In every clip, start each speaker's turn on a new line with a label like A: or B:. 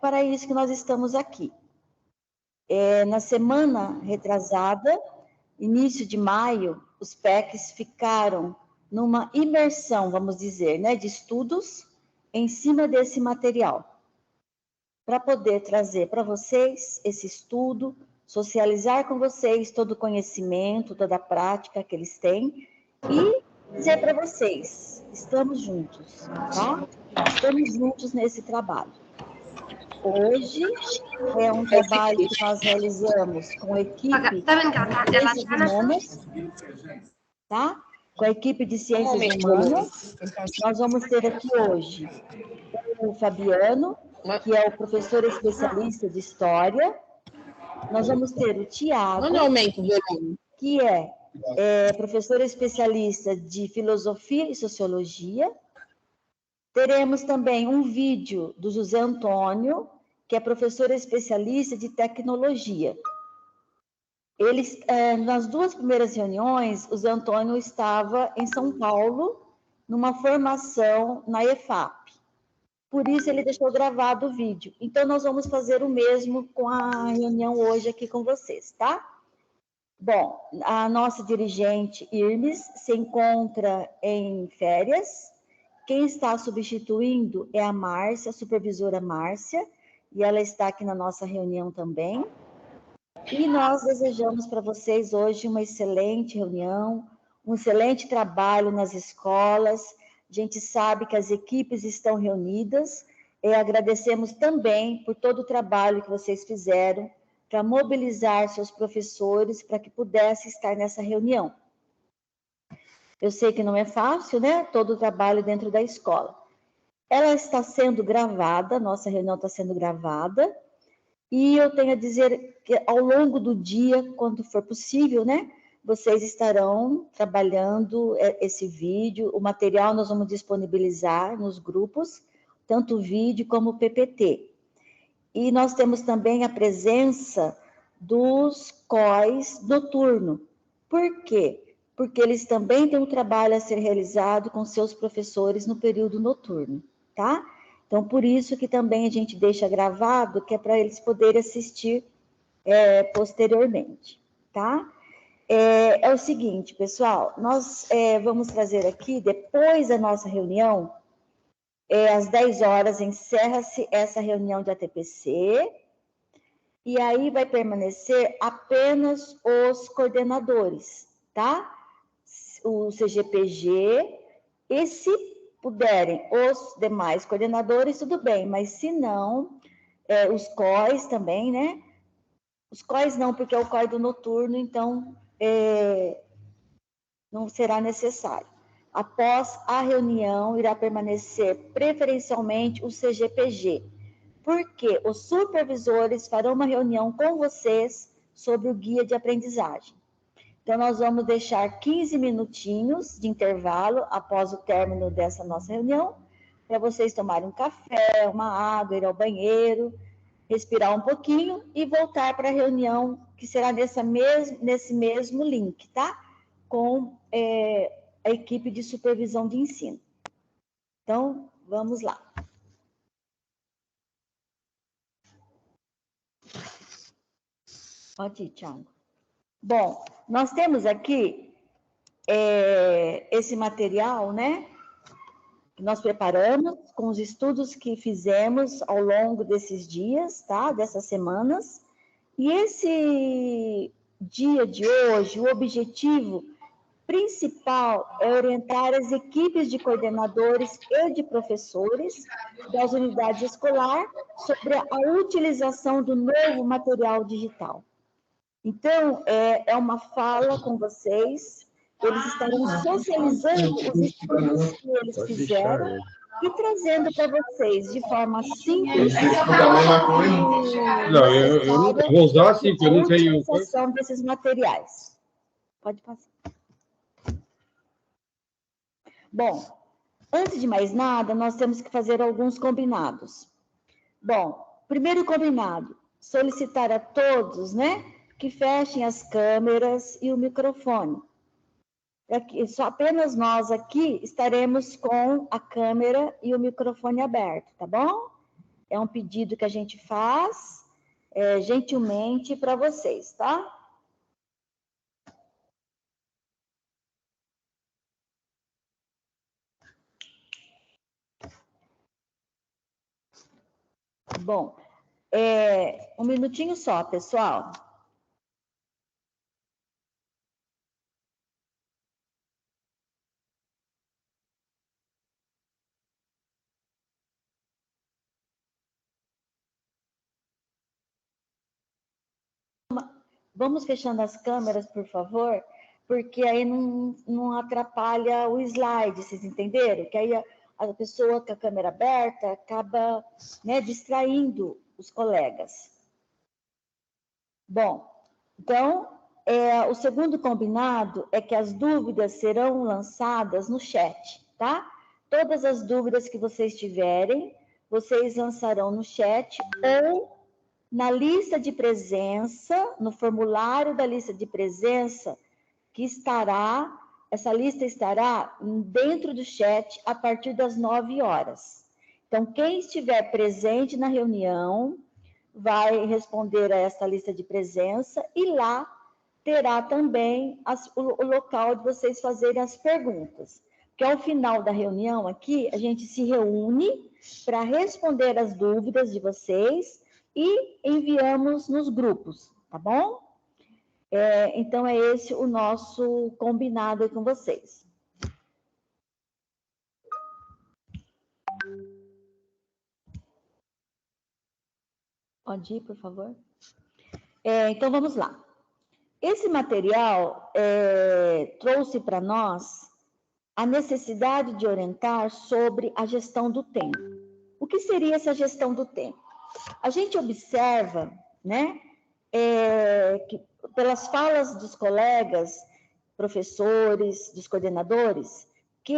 A: para isso que nós estamos aqui. Na semana retrasada, início de maio, os PECs ficaram numa imersão, vamos dizer, né, de estudos em cima desse material, para poder trazer para vocês esse estudo, socializar com vocês todo o conhecimento, toda a prática que eles têm e dizer para vocês, estamos juntos, tá? Estamos juntos nesse trabalho. Hoje é um trabalho que nós realizamos com a equipe de Ciências Humanas, tá? Com a equipe de Ciências Humanas, nós vamos ter aqui hoje o Fabiano, que é o professor especialista de História. Nós vamos ter o Tiago, que é professor especialista de Filosofia e Sociologia. Teremos também um vídeo do José Antônio, que é professor especialista de Tecnologia. Eles, nas duas primeiras reuniões, o Zé Antônio estava em São Paulo, numa formação na EFAP. Por isso, ele deixou gravado o vídeo. Então, nós vamos fazer o mesmo com a reunião hoje aqui com vocês, tá? Bom, a nossa dirigente, Irmes, se encontra em férias. Quem está substituindo é a Márcia, a supervisora Márcia, e ela está aqui na nossa reunião também. E nós desejamos para vocês hoje uma excelente reunião, um excelente trabalho nas escolas. A gente sabe que as equipes estão reunidas e agradecemos também por todo o trabalho que vocês fizeram para mobilizar seus professores para que pudessem estar nessa reunião. Eu sei que não é fácil, né? Todo o trabalho dentro da escola. Ela está sendo gravada, nossa reunião está sendo gravada, e eu tenho a dizer que ao longo do dia, quando for possível, né? Vocês estarão trabalhando esse vídeo, o material nós vamos disponibilizar nos grupos, tanto o vídeo como o PPT. E nós temos também a presença dos COIs noturno. Por quê? Porque eles também têm um trabalho a ser realizado com seus professores no período noturno, tá? Então, por isso que também a gente deixa gravado, que é para eles poderem assistir posteriormente, tá? É o seguinte, pessoal, nós vamos trazer aqui, depois da nossa reunião, às 10 horas, encerra-se essa reunião de ATPC, e aí vai permanecer apenas os coordenadores, tá? O CGPG, e se puderem os demais coordenadores, tudo bem, mas se não, os COIs também, né? Os COIs não, porque é o COI do noturno, então não será necessário. Após a reunião, irá permanecer preferencialmente o CGPG, porque os supervisores farão uma reunião com vocês sobre o guia de aprendizagem. Então, nós vamos deixar 15 minutinhos de intervalo após o término dessa nossa reunião, para vocês tomarem um café, uma água, ir ao banheiro, respirar um pouquinho e voltar para a reunião, que será nesse mesmo link, tá? Com a equipe de supervisão de ensino. Então, vamos lá. Pode ir, Thiago. Bom, nós temos aqui esse material, né? Que nós preparamos com os estudos que fizemos ao longo desses dias, tá? Dessas semanas. E esse dia de hoje, o objetivo principal é orientar as equipes de coordenadores e de professores das unidades escolares sobre a utilização do novo material digital. Então, é uma fala com vocês, eles estarão socializando os estudos que eles fizeram e trazendo para vocês de forma simples
B: não, eu vou usar assim, porque eu não tenho...
A: a utilização desses materiais. Pode passar. Bom, antes de mais nada, nós temos que fazer alguns combinados. Bom, primeiro combinado, solicitar a todos, né, que fechem as câmeras e o microfone. Só apenas nós aqui estaremos com a câmera e o microfone aberto, tá bom? É um pedido que a gente faz gentilmente para vocês, tá? Bom, um minutinho só, pessoal. Vamos fechando as câmeras, por favor, porque aí não atrapalha o slide, vocês entenderam? Que aí a pessoa com a câmera aberta acaba, né, distraindo os colegas. Bom, então, o segundo combinado é que as dúvidas serão lançadas no chat, tá? Todas as dúvidas que vocês tiverem, vocês lançarão no chat ou na lista de presença, no formulário da lista de presença, essa lista estará dentro do chat a partir das 9 horas. Então, quem estiver presente na reunião vai responder a essa lista de presença e lá terá também o local de vocês fazerem as perguntas. Que ao final da reunião aqui, a gente se reúne para responder as dúvidas de vocês e enviamos nos grupos, tá bom? Então, é esse o nosso combinado aí com vocês. Pode ir, por favor? Então, vamos lá. Esse material trouxe para nós a necessidade de orientar sobre a gestão do tempo. O que seria essa gestão do tempo? A gente observa, né, que pelas falas dos colegas, professores, dos coordenadores, que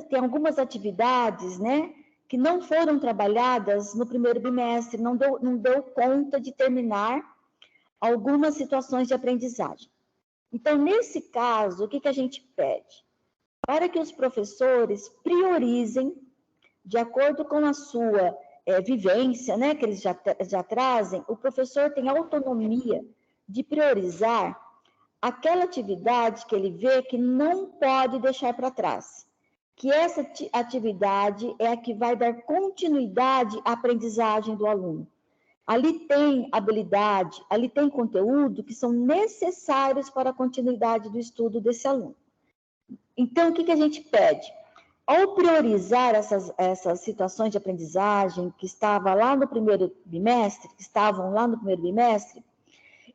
A: tem algumas atividades, né, que não foram trabalhadas no primeiro bimestre, não deu conta de terminar algumas situações de aprendizagem. Então, nesse caso, o que a gente pede? Para que os professores priorizem, de acordo com a sua vivência, né, que eles já trazem, o professor tem autonomia de priorizar aquela atividade que ele vê que não pode deixar para trás. Que essa atividade é a que vai dar continuidade à aprendizagem do aluno. Ali tem habilidade, ali tem conteúdo que são necessários para a continuidade do estudo desse aluno. Então, o que a gente pede? Ao priorizar essas situações de aprendizagem que estavam lá no primeiro bimestre,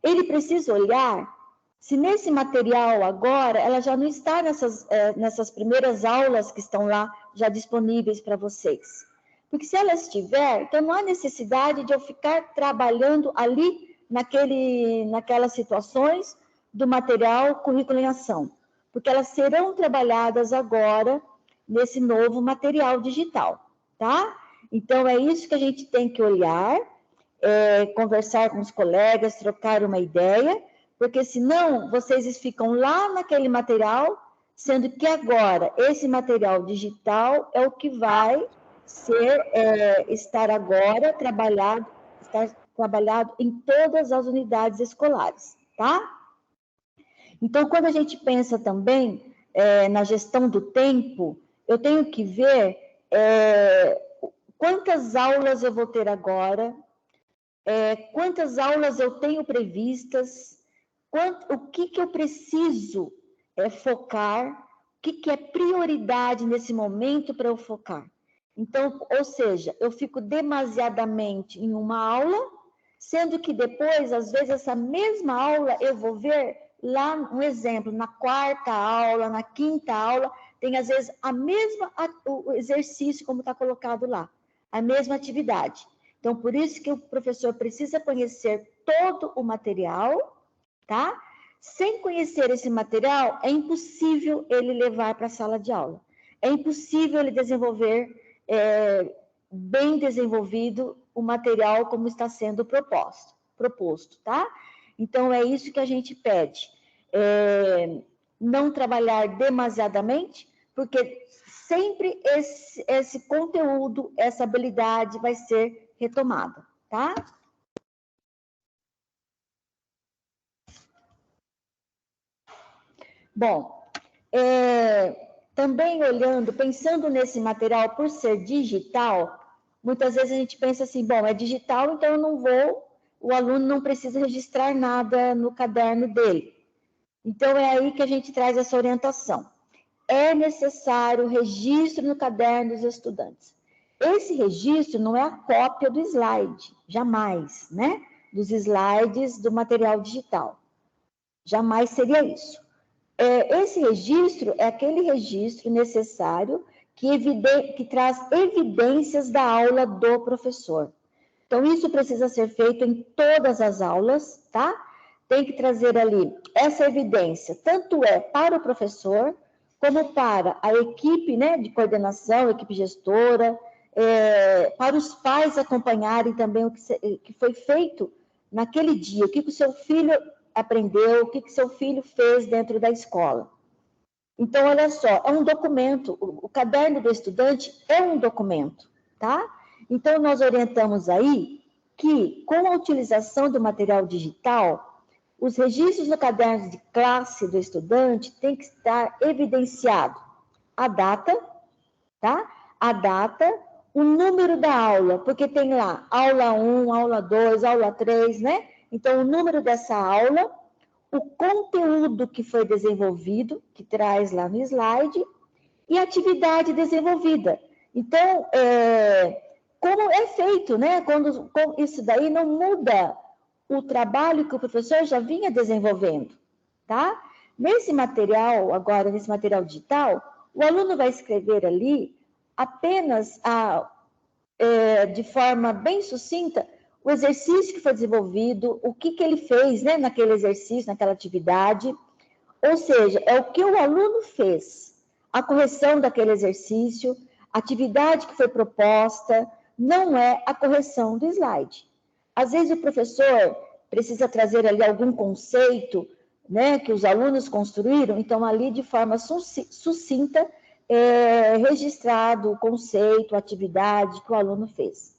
A: ele precisa olhar se nesse material agora, ela já não está nessas primeiras aulas que estão lá já disponíveis para vocês. Porque se ela estiver, então não há necessidade de eu ficar trabalhando ali naquelas situações do material currículo em ação, porque elas serão trabalhadas agora nesse novo material digital, tá? Então, é isso que a gente tem que olhar, conversar com os colegas, trocar uma ideia, porque senão vocês ficam lá naquele material, sendo que agora esse material digital é o que vai estar agora trabalhado em todas as unidades escolares, tá? Então, quando a gente pensa também na gestão do tempo, eu tenho que ver quantas aulas eu vou ter agora, quantas aulas eu tenho previstas, o que eu preciso focar, o que é prioridade nesse momento para eu focar. Então, ou seja, eu fico demasiadamente em uma aula, sendo que depois, às vezes, essa mesma aula eu vou ver lá, um exemplo, na quarta aula, na quinta aula, tem às vezes o exercício como está colocado lá, a mesma atividade. Então, por isso que o professor precisa conhecer todo o material, tá? Sem conhecer esse material, é impossível ele levar para a sala de aula. É impossível ele desenvolver, bem desenvolvido, o material como está sendo proposto, tá? Então, é isso que a gente pede. Não trabalhar demasiadamente, porque sempre esse conteúdo, essa habilidade vai ser retomada, tá? Bom, também olhando, pensando nesse material por ser digital, muitas vezes a gente pensa assim, bom, é digital, então eu não vou, o aluno não precisa registrar nada no caderno dele. Então, é aí que a gente traz essa orientação. É necessário registro no caderno dos estudantes. Esse registro não é a cópia do slide, jamais, né? Dos slides do material digital. Jamais seria isso. Esse registro é aquele registro necessário que traz evidências da aula do professor. Então, isso precisa ser feito em todas as aulas, tá? Tem que trazer ali essa evidência, tanto para o professor, como para a equipe, né, de coordenação, equipe gestora, para os pais acompanharem também o que foi feito naquele dia, o que o seu filho aprendeu, o que seu filho fez dentro da escola. Então, olha só, é um documento, o caderno do estudante é um documento, tá? Então, nós orientamos aí que, com a utilização do material digital, os registros no caderno de classe do estudante tem que estar evidenciado a data, tá? A data, o número da aula, porque tem lá aula 1, aula 2, aula 3, né? Então, o número dessa aula, o conteúdo que foi desenvolvido, que traz lá no slide, e a atividade desenvolvida. Então, como é feito, né? Quando isso daí não muda o trabalho que o professor já vinha desenvolvendo, tá? Nesse material, agora, nesse material digital, o aluno vai escrever ali apenas de forma bem sucinta o exercício que foi desenvolvido, o que ele fez, né, naquele exercício, naquela atividade, ou seja, é o que o aluno fez, a correção daquele exercício, a atividade que foi proposta, não é a correção do slide. Às vezes o professor precisa trazer ali algum conceito, né, que os alunos construíram, então ali de forma sucinta, registrado o conceito, a atividade que o aluno fez.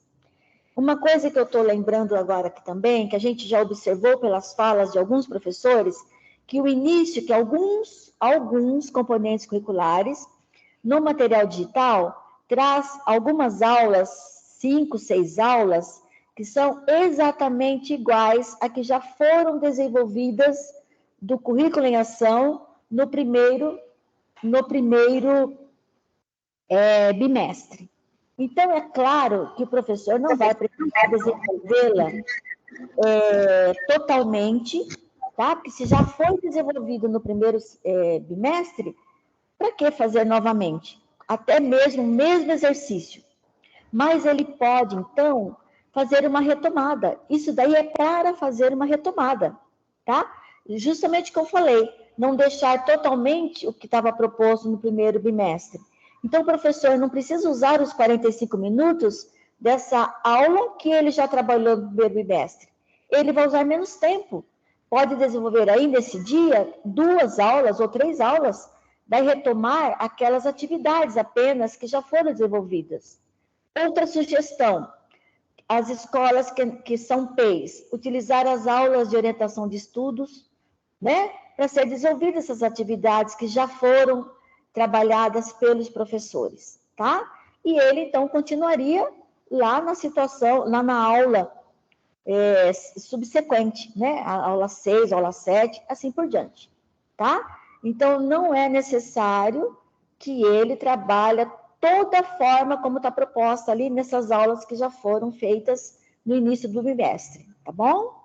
A: Uma coisa que eu estou lembrando agora aqui também, que a gente já observou pelas falas de alguns professores, que o início, que alguns componentes curriculares, no material digital, traz algumas aulas, 5, 6 aulas, que são exatamente iguais a que já foram desenvolvidas do currículo em ação no primeiro bimestre. Então, é claro que o professor não vai precisar desenvolvê-la totalmente, tá? Porque se já foi desenvolvido no primeiro bimestre, para que fazer novamente? Até mesmo o mesmo exercício. Mas ele pode, então, fazer uma retomada. Isso daí é para fazer uma retomada, tá? Justamente o que eu falei, não deixar totalmente o que estava proposto no primeiro bimestre. Então, o professor não precisa usar os 45 minutos dessa aula que ele já trabalhou no primeiro bimestre. Ele vai usar menos tempo. Pode desenvolver aí, nesse dia, 2 aulas ou 3 aulas, vai retomar aquelas atividades apenas que já foram desenvolvidas. Outra sugestão, as escolas que são PEIs, utilizar as aulas de orientação de estudos, né, para ser desenvolvidas essas atividades que já foram trabalhadas pelos professores, tá? E ele, então, continuaria lá na situação, lá na aula subsequente, né? A aula 6, aula 7, assim por diante, tá? Então, não é necessário que ele trabalhe toda a forma como está proposta ali nessas aulas que já foram feitas no início do bimestre, tá bom?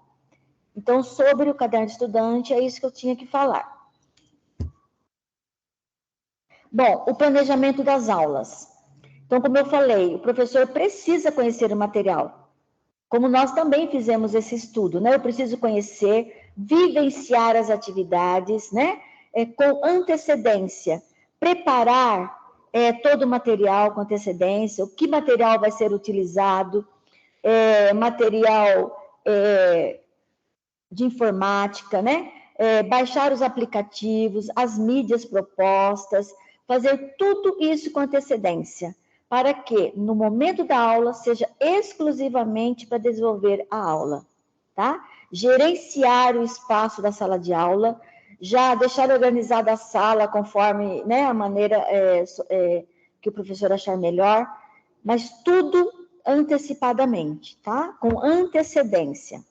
A: Então, sobre o caderno de estudante, é isso que eu tinha que falar. Bom, o planejamento das aulas. Então, como eu falei, o professor precisa conhecer o material. Como nós também fizemos esse estudo, né? Eu preciso conhecer, vivenciar as atividades, né? Com antecedência, preparar todo o material com antecedência, o que material vai ser utilizado, material de informática, né? Baixar os aplicativos, as mídias propostas, fazer tudo isso com antecedência, para que no momento da aula seja exclusivamente para desenvolver a aula, tá? Gerenciar o espaço da sala de aula, já deixar organizada a sala conforme, né, a maneira que o professor achar melhor, mas tudo antecipadamente, tá? Com antecedência.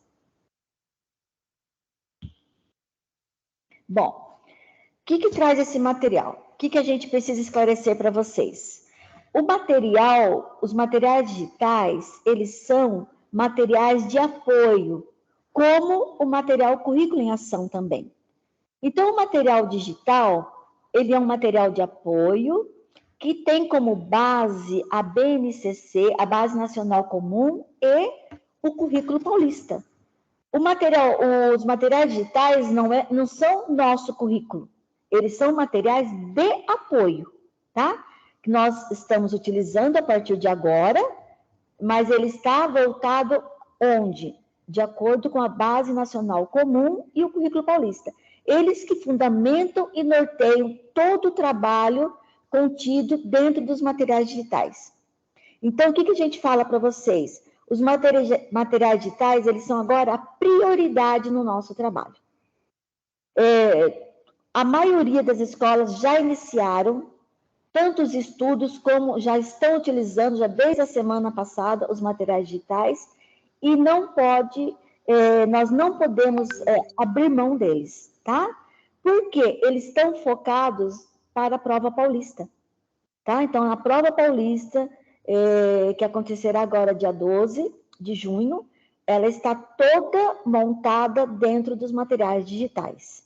A: Bom, o que traz esse material? O que a gente precisa esclarecer para vocês? O material, os materiais digitais, eles são materiais de apoio, como o material Currículo em Ação também. Então, o material digital, ele é um material de apoio, que tem como base a BNCC, a Base Nacional Comum, e o Currículo Paulista. Os materiais digitais não são nosso currículo, eles são materiais de apoio, tá? Que nós estamos utilizando a partir de agora, mas ele está voltado onde? De acordo com a Base Nacional Comum e o Currículo Paulista. Eles que fundamentam e norteiam todo o trabalho contido dentro dos materiais digitais. Então, o que a gente fala para vocês? Os materiais digitais, eles são agora a prioridade no nosso trabalho. A maioria das escolas já iniciaram tantos estudos como já estão utilizando, já desde a semana passada, os materiais digitais, e nós não podemos abrir mão deles, tá? Porque eles estão focados para a prova paulista, tá? Então, a prova paulista, que acontecerá agora dia 12 de junho, ela está toda montada dentro dos materiais digitais.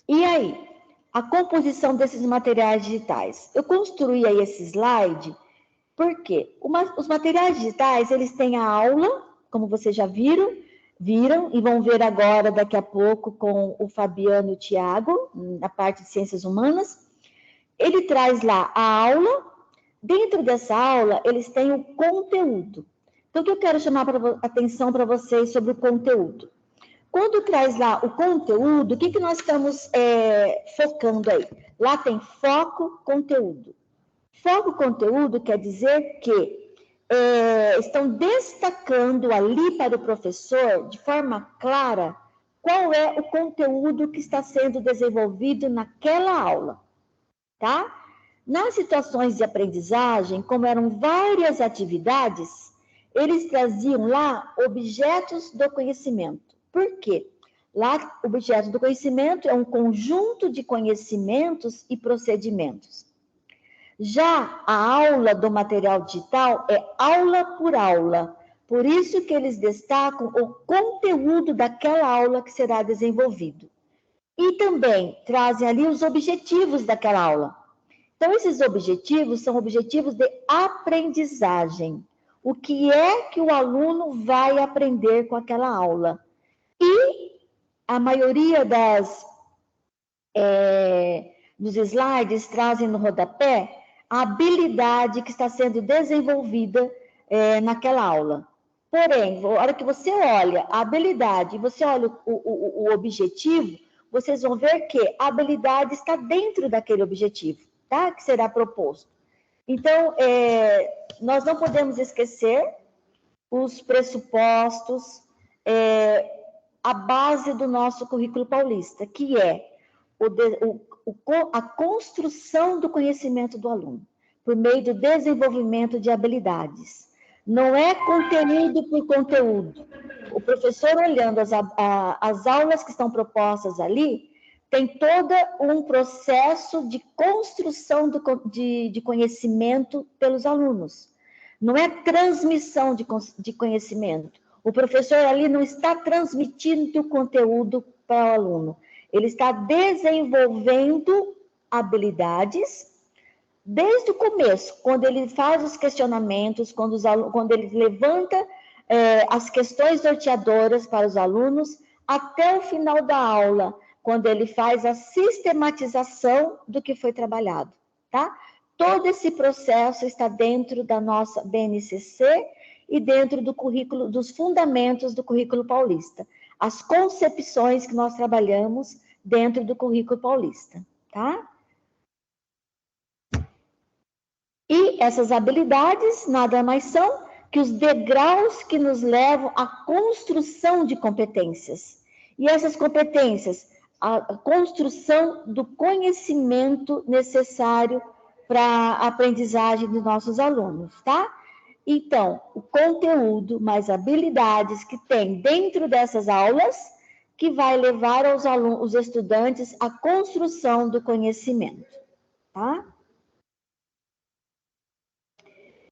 A: E aí, a composição desses materiais digitais? Eu construí aí esse slide, porque os materiais digitais, eles têm a aula, como vocês já viram e vão ver agora, daqui a pouco, com o Fabiano e o Tiago, na parte de Ciências Humanas. Ele traz lá a aula, dentro dessa aula, eles têm o conteúdo. Então, o que eu quero chamar a atenção para vocês sobre o conteúdo? Quando traz lá o conteúdo, o que nós estamos focando aí? Lá tem foco, conteúdo. Foco, conteúdo quer dizer que estão destacando ali para o professor, de forma clara, qual é o conteúdo que está sendo desenvolvido naquela aula, tá? Nas situações de aprendizagem, como eram várias atividades, eles traziam lá objetos do conhecimento. Por quê? Lá, objeto do conhecimento é um conjunto de conhecimentos e procedimentos. Já a aula do material digital é aula por aula. Por isso que eles destacam o conteúdo daquela aula que será desenvolvido. E também trazem ali os objetivos daquela aula. Então, esses objetivos são objetivos de aprendizagem. O que é que o aluno vai aprender com aquela aula? E a maioria dos slides trazem no rodapé a habilidade que está sendo desenvolvida naquela aula. Porém, na hora que você olha a habilidade e você olha o objetivo, vocês vão ver que a habilidade está dentro daquele objetivo, tá? Que será proposto. Então, nós não podemos esquecer os pressupostos, a base do nosso currículo paulista, que é a construção do conhecimento do aluno, por meio do desenvolvimento de habilidades. Não é conteúdo por conteúdo. O professor, olhando as aulas que estão propostas ali, tem todo um processo de construção de conhecimento pelos alunos. Não é transmissão de conhecimento. O professor ali não está transmitindo o conteúdo para o aluno. Ele está desenvolvendo habilidades desde o começo, quando ele faz os questionamentos, quando ele levanta as questões norteadoras para os alunos, até o final da aula, quando ele faz a sistematização do que foi trabalhado, tá? Todo esse processo está dentro da nossa BNCC e dentro do currículo, dos fundamentos do currículo paulista. As concepções que nós trabalhamos dentro do currículo paulista, tá? E essas habilidades nada mais são que os degraus que nos levam à construção de competências. E essas competências, a construção do conhecimento necessário para a aprendizagem dos nossos alunos, tá? Então, o conteúdo mais habilidades que tem dentro dessas aulas que vai levar aos alunos, os estudantes à construção do conhecimento, tá?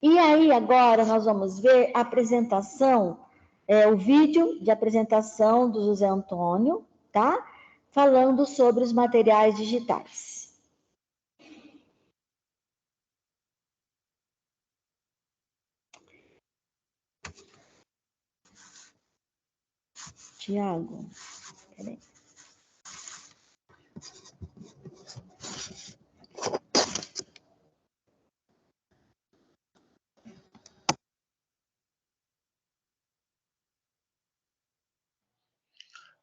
A: E aí, agora, nós vamos ver a apresentação, o vídeo de apresentação do José Antônio, tá? Falando sobre os materiais digitais. Tiago, peraí.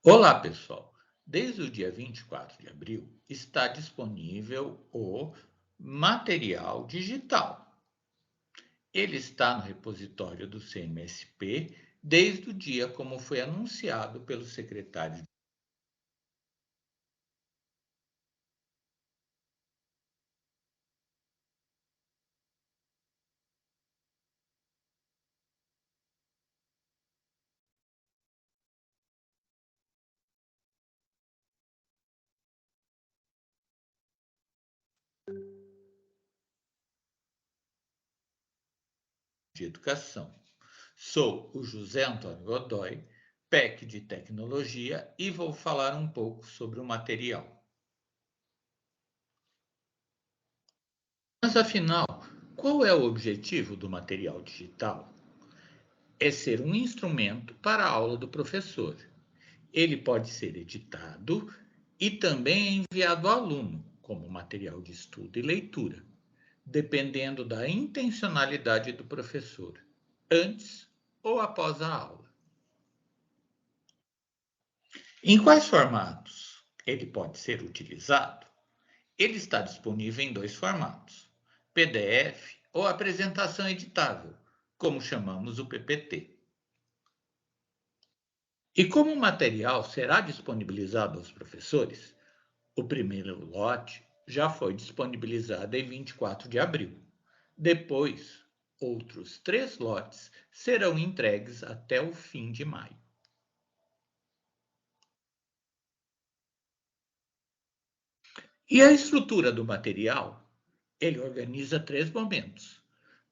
C: Olá, pessoal! Desde o dia 24 de abril está disponível o material digital. Ele está no repositório do CMSP desde o dia como foi anunciado pelo secretário de Educação. Sou o José Antônio Godoy, PEC de Tecnologia, e vou falar um pouco sobre o material. Mas, afinal, qual é o objetivo do material digital? É ser um instrumento para a aula do professor. Ele pode ser editado e também enviado ao aluno, como material de estudo e leitura, dependendo da intencionalidade do professor, antes ou após a aula. Em quais formatos ele pode ser utilizado? Ele está disponível em 2 formatos: PDF ou apresentação editável, como chamamos o PPT. E como o material será disponibilizado aos professores, o primeiro lote já foi disponibilizado em 24 de abril. Depois, outros 3 lotes serão entregues até o fim de maio. E a estrutura do material? Ele organiza 3 momentos.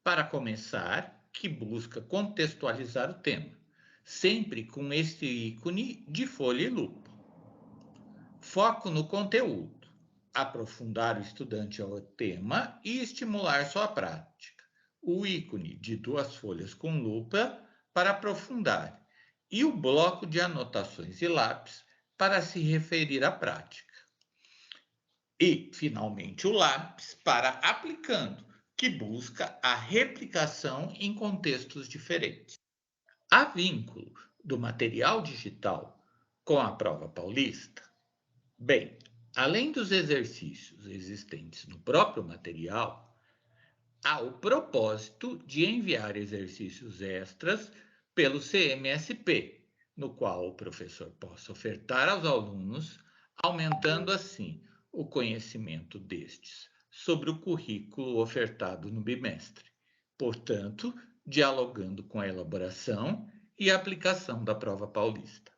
C: Para começar, que busca contextualizar o tema, sempre com este ícone de folha e lupa. Foco no conteúdo, aprofundar o estudante ao tema e estimular sua prática. O ícone de 2 folhas com lupa para aprofundar e o bloco de anotações e lápis para se referir à prática. E, finalmente, o lápis para aplicando, que busca a replicação em contextos diferentes. Há vínculo do material digital com a prova paulista? Bem, além dos exercícios existentes no próprio material, há o propósito de enviar exercícios extras pelo CMSP, no qual o professor possa ofertar aos alunos, aumentando assim o conhecimento destes sobre o currículo ofertado no bimestre, portanto, dialogando com a elaboração e aplicação da prova paulista.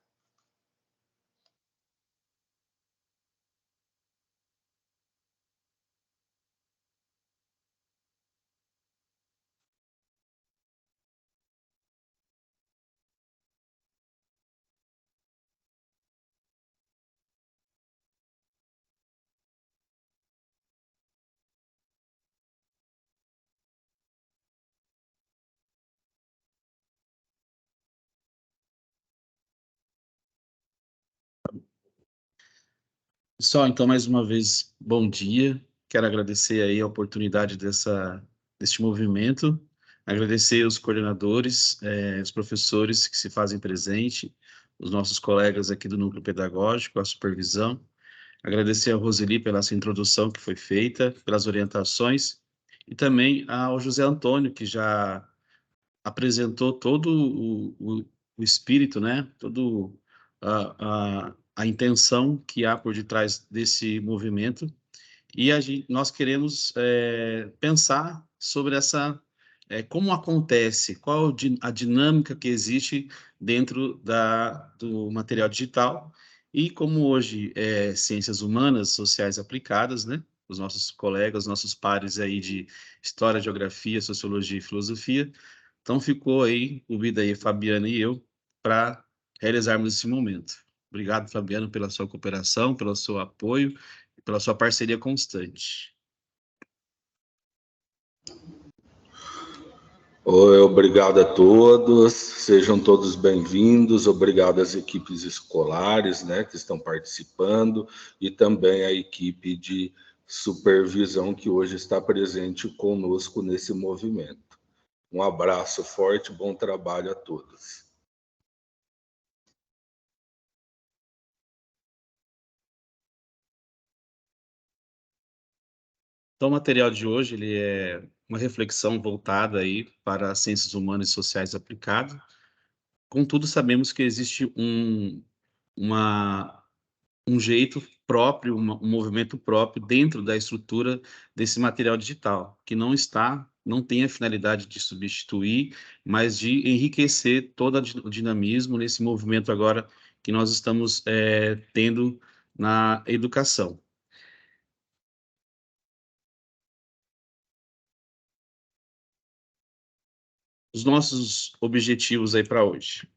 D: Pessoal, então, mais uma vez, bom dia. Quero agradecer aí a oportunidade deste movimento, agradecer os coordenadores, os professores que se fazem presente, os nossos colegas aqui do Núcleo Pedagógico, a supervisão, Agradecer a Roseli pela essa introdução que foi feita, pelas orientações, e também ao José Antônio, que já apresentou todo o espírito, né? Todo a intenção que há por detrás desse movimento. E nós queremos pensar sobre como acontece, qual a dinâmica que existe dentro do material digital, e como hoje ciências humanas, sociais aplicadas, né? Os nossos colegas, nossos pares aí de História, Geografia, Sociologia e Filosofia. Então ficou aí, convida aí Fabiana e eu para realizarmos esse momento. Obrigado, Fabiano, pela sua cooperação, pelo seu apoio e pela sua parceria constante.
E: Oi, obrigado a todos, sejam todos bem-vindos, obrigado às equipes escolares, né, que estão participando, e também à equipe de supervisão que hoje está presente conosco nesse movimento. Um abraço forte, bom trabalho a todos.
D: Então, o material de hoje ele é uma reflexão voltada aí para as ciências humanas e sociais aplicadas. Contudo, sabemos que existe um jeito próprio, um movimento próprio dentro da estrutura desse material digital, que não tem a finalidade de substituir, mas de enriquecer todo o dinamismo nesse movimento agora que nós estamos tendo na educação. Os nossos objetivos aí para hoje.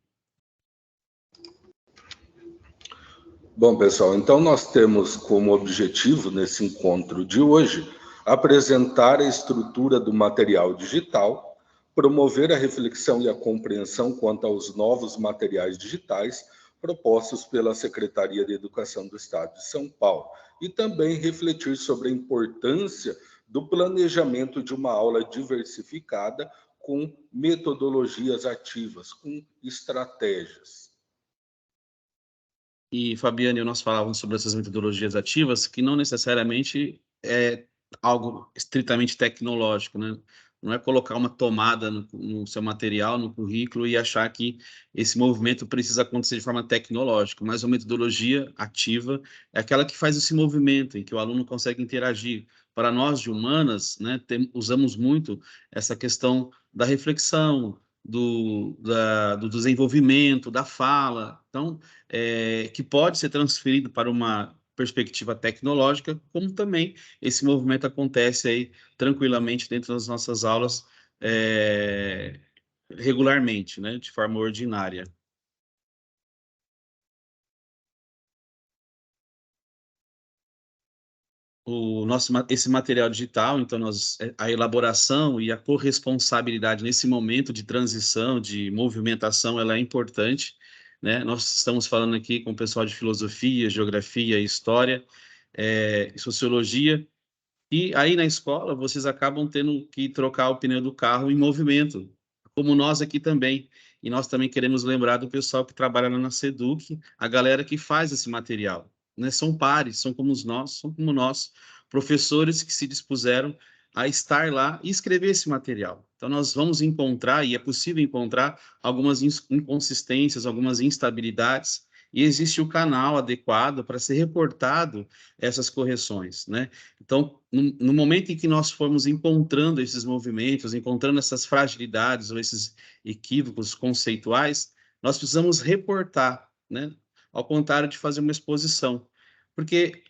E: Bom, pessoal, então nós temos como objetivo, nesse encontro de hoje, apresentar a estrutura do material digital, promover a reflexão e a compreensão quanto aos novos materiais digitais propostos pela Secretaria de Educação do Estado de São Paulo, e também refletir sobre a importância do planejamento de uma aula diversificada com metodologias ativas, com estratégias.
D: E Fabiane e nós falávamos sobre essas metodologias ativas, que não necessariamente é algo estritamente tecnológico, né? Não é colocar uma tomada no seu material, no currículo, e achar que esse movimento precisa acontecer de forma tecnológica, mas uma metodologia ativa é aquela que faz esse movimento, em que o aluno consegue interagir. Para nós de humanas, né, usamos muito essa questão da reflexão, do desenvolvimento, da fala. Então, que pode ser transferido para uma perspectiva tecnológica, como também esse movimento acontece aí tranquilamente dentro das nossas aulas regularmente, né, de forma ordinária. Esse material digital, então, a elaboração e a corresponsabilidade nesse momento de transição, de movimentação, ela é importante, né? Nós estamos falando aqui com o pessoal de filosofia, geografia, história, sociologia, e aí na escola vocês acabam tendo que trocar o pneu do carro em movimento, como nós aqui também. E nós também queremos lembrar do pessoal que trabalha lá na SEDUC, a galera que faz esse material, né? São pares, são como nós, professores que se dispuseram a estar lá e escrever esse material. Então nós vamos encontrar, e é possível encontrar, algumas inconsistências, algumas instabilidades, e existe o canal adequado para ser reportado essas correções, né? Então, no momento em que nós formos encontrando esses movimentos, encontrando essas fragilidades ou esses equívocos conceituais, nós precisamos reportar, né? Ao contrário de fazer uma exposição, porque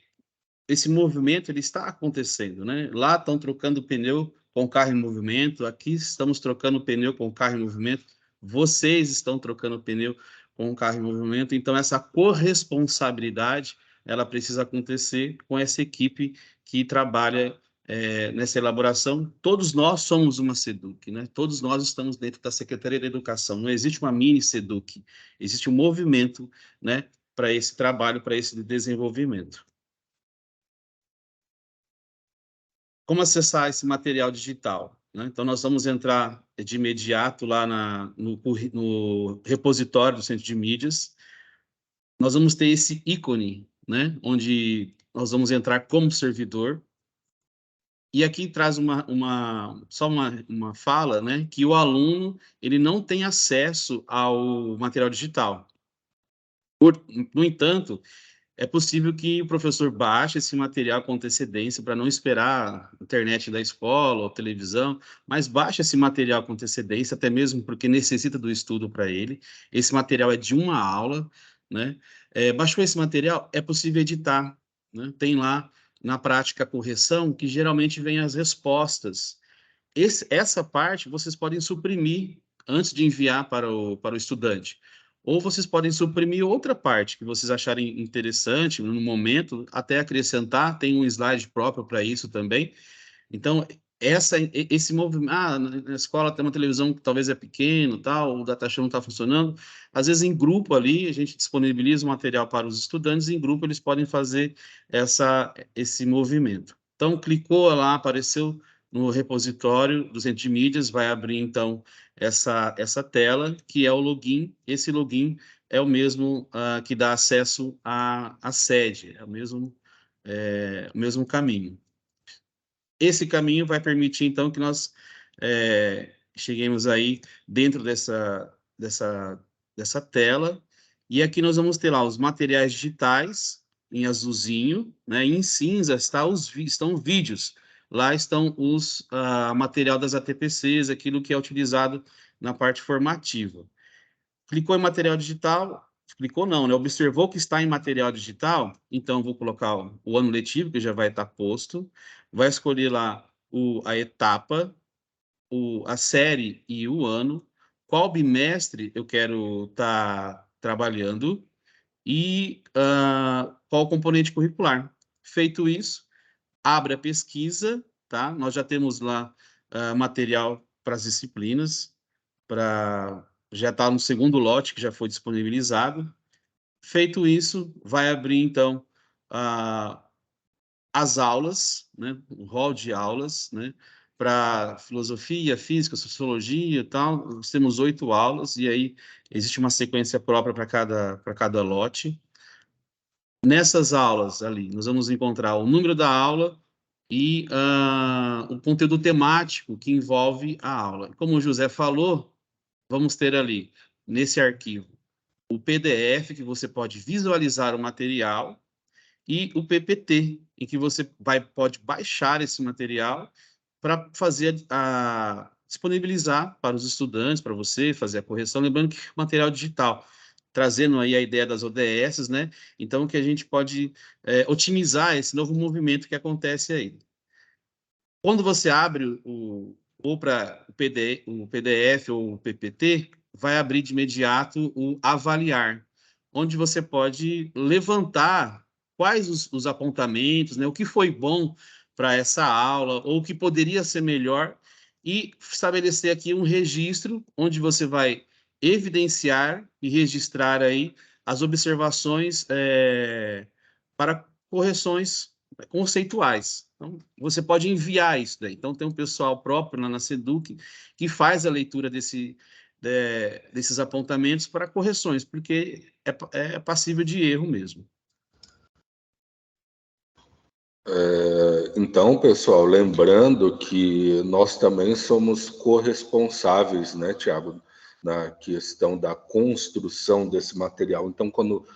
D: esse movimento ele está acontecendo, né? Lá estão trocando pneu com o carro em movimento, aqui estamos trocando pneu com o carro em movimento, vocês estão trocando pneu com o carro em movimento, então essa corresponsabilidade ela precisa acontecer com essa equipe que trabalha nessa elaboração. Todos nós somos uma SEDUC, né? Todos nós estamos dentro da Secretaria da Educação, não existe uma mini SEDUC, existe um movimento, né, para esse trabalho, para esse desenvolvimento. Como acessar esse material digital, né? Então, nós vamos entrar de imediato lá no repositório do Centro de Mídias. Nós vamos ter esse ícone, né? Onde nós vamos entrar como servidor. E aqui traz só uma fala, né, que o aluno ele não tem acesso ao material digital. No entanto, é possível que o professor baixe esse material com antecedência para não esperar a internet da escola ou televisão, mas baixe esse material com antecedência, até mesmo porque necessita do estudo para ele. Esse material é de uma aula, né? Baixou esse material, é possível editar, né? Tem lá na prática a correção, que geralmente vem as respostas. Essa parte vocês podem suprimir antes de enviar para o estudante. Ou vocês podem suprimir outra parte que vocês acharem interessante no momento, até acrescentar, tem um slide próprio para isso também. Então, esse movimento, na escola tem uma televisão que talvez é pequeno, tal, o datashow não está funcionando, às vezes em grupo ali, a gente disponibiliza o material para os estudantes, em grupo eles podem fazer esse movimento. Então, clicou lá, apareceu no repositório do Centro de Mídias, vai abrir, então, essa tela, que é o login. Esse login é o mesmo que dá acesso à sede, é o mesmo caminho. Esse caminho vai permitir, então, que nós cheguemos aí dentro dessa tela, e aqui nós vamos ter lá os materiais digitais, em azulzinho, né? E em cinza estão vídeos. Lá estão os material das ATPCs, aquilo que é utilizado na parte formativa. Clicou em material digital, clicou não, né? Observou que está em material digital, então vou colocar o ano letivo, que já vai estar posto, vai escolher lá a etapa, a série e o ano, qual bimestre eu quero estar trabalhando e qual componente curricular. Feito isso, abre a pesquisa, tá? Nós já temos lá material para as disciplinas, já está no segundo lote que já foi disponibilizado. Feito isso, vai abrir, então, as aulas, né? O rol de aulas, né? Para filosofia, física, sociologia e tal. Nós temos 8 aulas, e aí existe uma sequência própria para cada lote. Nessas aulas ali, nós vamos encontrar o número da aula e o conteúdo temático que envolve a aula. Como o José falou, vamos ter ali, nesse arquivo, o PDF, que você pode visualizar o material, e o PPT, em que você pode baixar esse material para disponibilizar para os estudantes, para você fazer a correção, lembrando que material digital, trazendo aí a ideia das ODS, né? Então, que a gente pode otimizar esse novo movimento que acontece aí. Quando você abre ou para o PDF ou o PPT, vai abrir de imediato o avaliar, onde você pode levantar quais os apontamentos, né, o que foi bom para essa aula, ou o que poderia ser melhor, e estabelecer aqui um registro, onde você vai evidenciar e registrar aí as observações para correções conceituais. Então, você pode enviar isso daí. Então, tem um pessoal próprio lá na SEDUC que faz a leitura desses apontamentos para correções, porque é passível de erro mesmo.
E: Então, pessoal, lembrando que nós também somos corresponsáveis, né, Tiago, na questão da construção desse material. Então, quando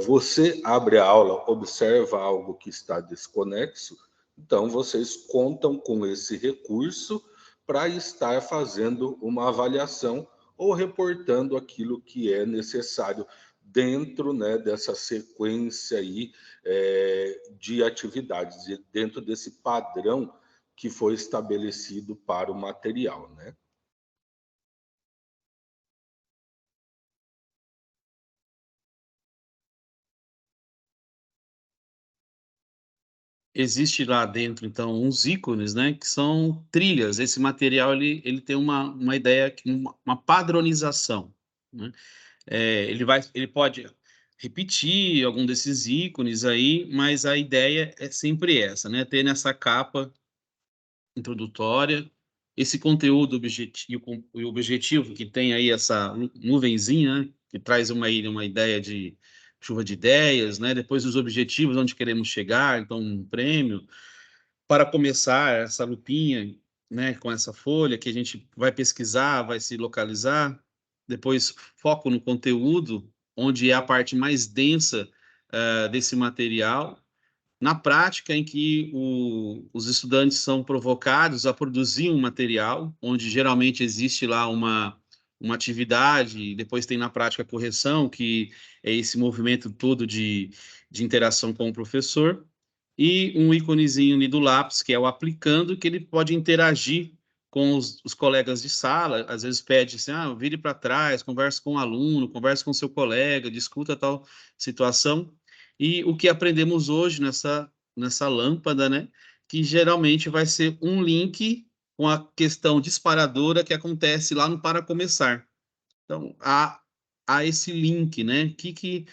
E: você abre a aula, observa algo que está desconexo, então vocês contam com esse recurso para estar fazendo uma avaliação ou reportando aquilo que é necessário dentro, né, dessa sequência aí de atividades, dentro desse padrão que foi estabelecido para o material, né?
D: Existe lá dentro, então, uns ícones, né, que são trilhas. Esse material, ele tem uma ideia, uma padronização, né? Ele pode repetir algum desses ícones aí, mas a ideia é sempre essa, né? Ter nessa capa introdutória esse conteúdo objetivo, o objetivo que tem aí essa nuvenzinha, né? Que traz uma ideia de chuva de ideias, né? Depois os objetivos, onde queremos chegar, então um prêmio. Para começar essa lupinha, né, com essa folha que a gente vai pesquisar, vai se localizar. Depois foco no conteúdo, onde é a parte mais densa desse material. Na prática, em que os estudantes são provocados a produzir um material, onde geralmente existe lá uma atividade, depois tem na prática a correção, que é esse movimento todo de interação com o professor, e um íconezinho ali do lápis, que é o aplicando, que ele pode interagir com os colegas de sala, às vezes pede assim, vire para trás, converse com o aluno, converse com seu colega, discuta tal situação. E o que aprendemos hoje nessa lâmpada, né, que geralmente vai ser um link com a questão disparadora que acontece lá no para começar. Então, há esse link, né? O que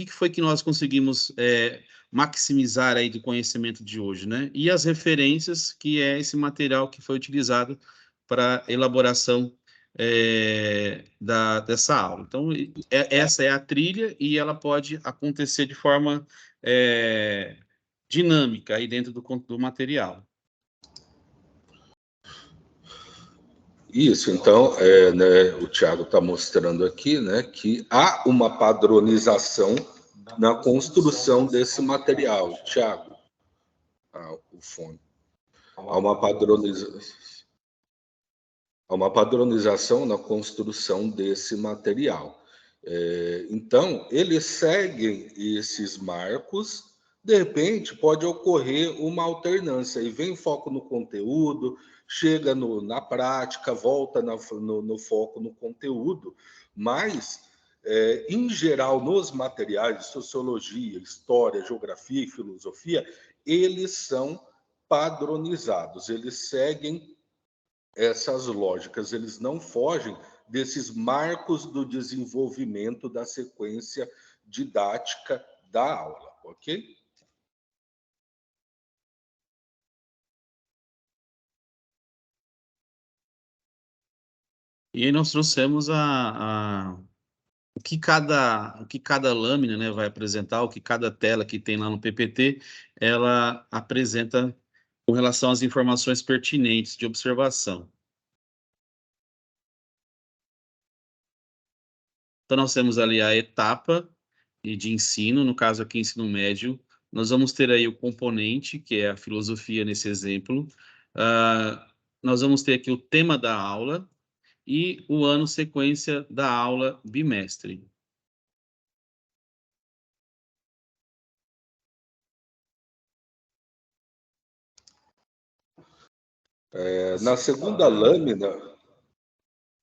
D: foi que nós conseguimos maximizar aí do conhecimento de hoje, né? E as referências, que é esse material que foi utilizado para elaboração dessa aula. Então, essa é a trilha e ela pode acontecer de forma dinâmica aí dentro do material.
E: Isso, então, né, o Tiago está mostrando aqui, né, que há uma padronização na construção desse material. Tiago, o fone. Há uma padronização na construção desse material. Então, eles seguem esses marcos, de repente pode ocorrer uma alternância, e vem foco no conteúdo, chega na prática, volta no foco no conteúdo, mas, em geral, nos materiais de sociologia, história, geografia e filosofia, eles são padronizados, eles seguem essas lógicas, eles não fogem desses marcos do desenvolvimento da sequência didática da aula, ok?
D: E aí nós trouxemos o que cada lâmina, né, vai apresentar, o que cada tela que tem lá no PPT, ela apresenta com relação às informações pertinentes de observação. Então, nós temos ali a etapa de ensino, no caso aqui, ensino médio. Nós vamos ter aí o componente, que é a filosofia nesse exemplo. Nós vamos ter aqui o tema da aula e o ano sequência da aula bimestre.
E: Na segunda lâmina,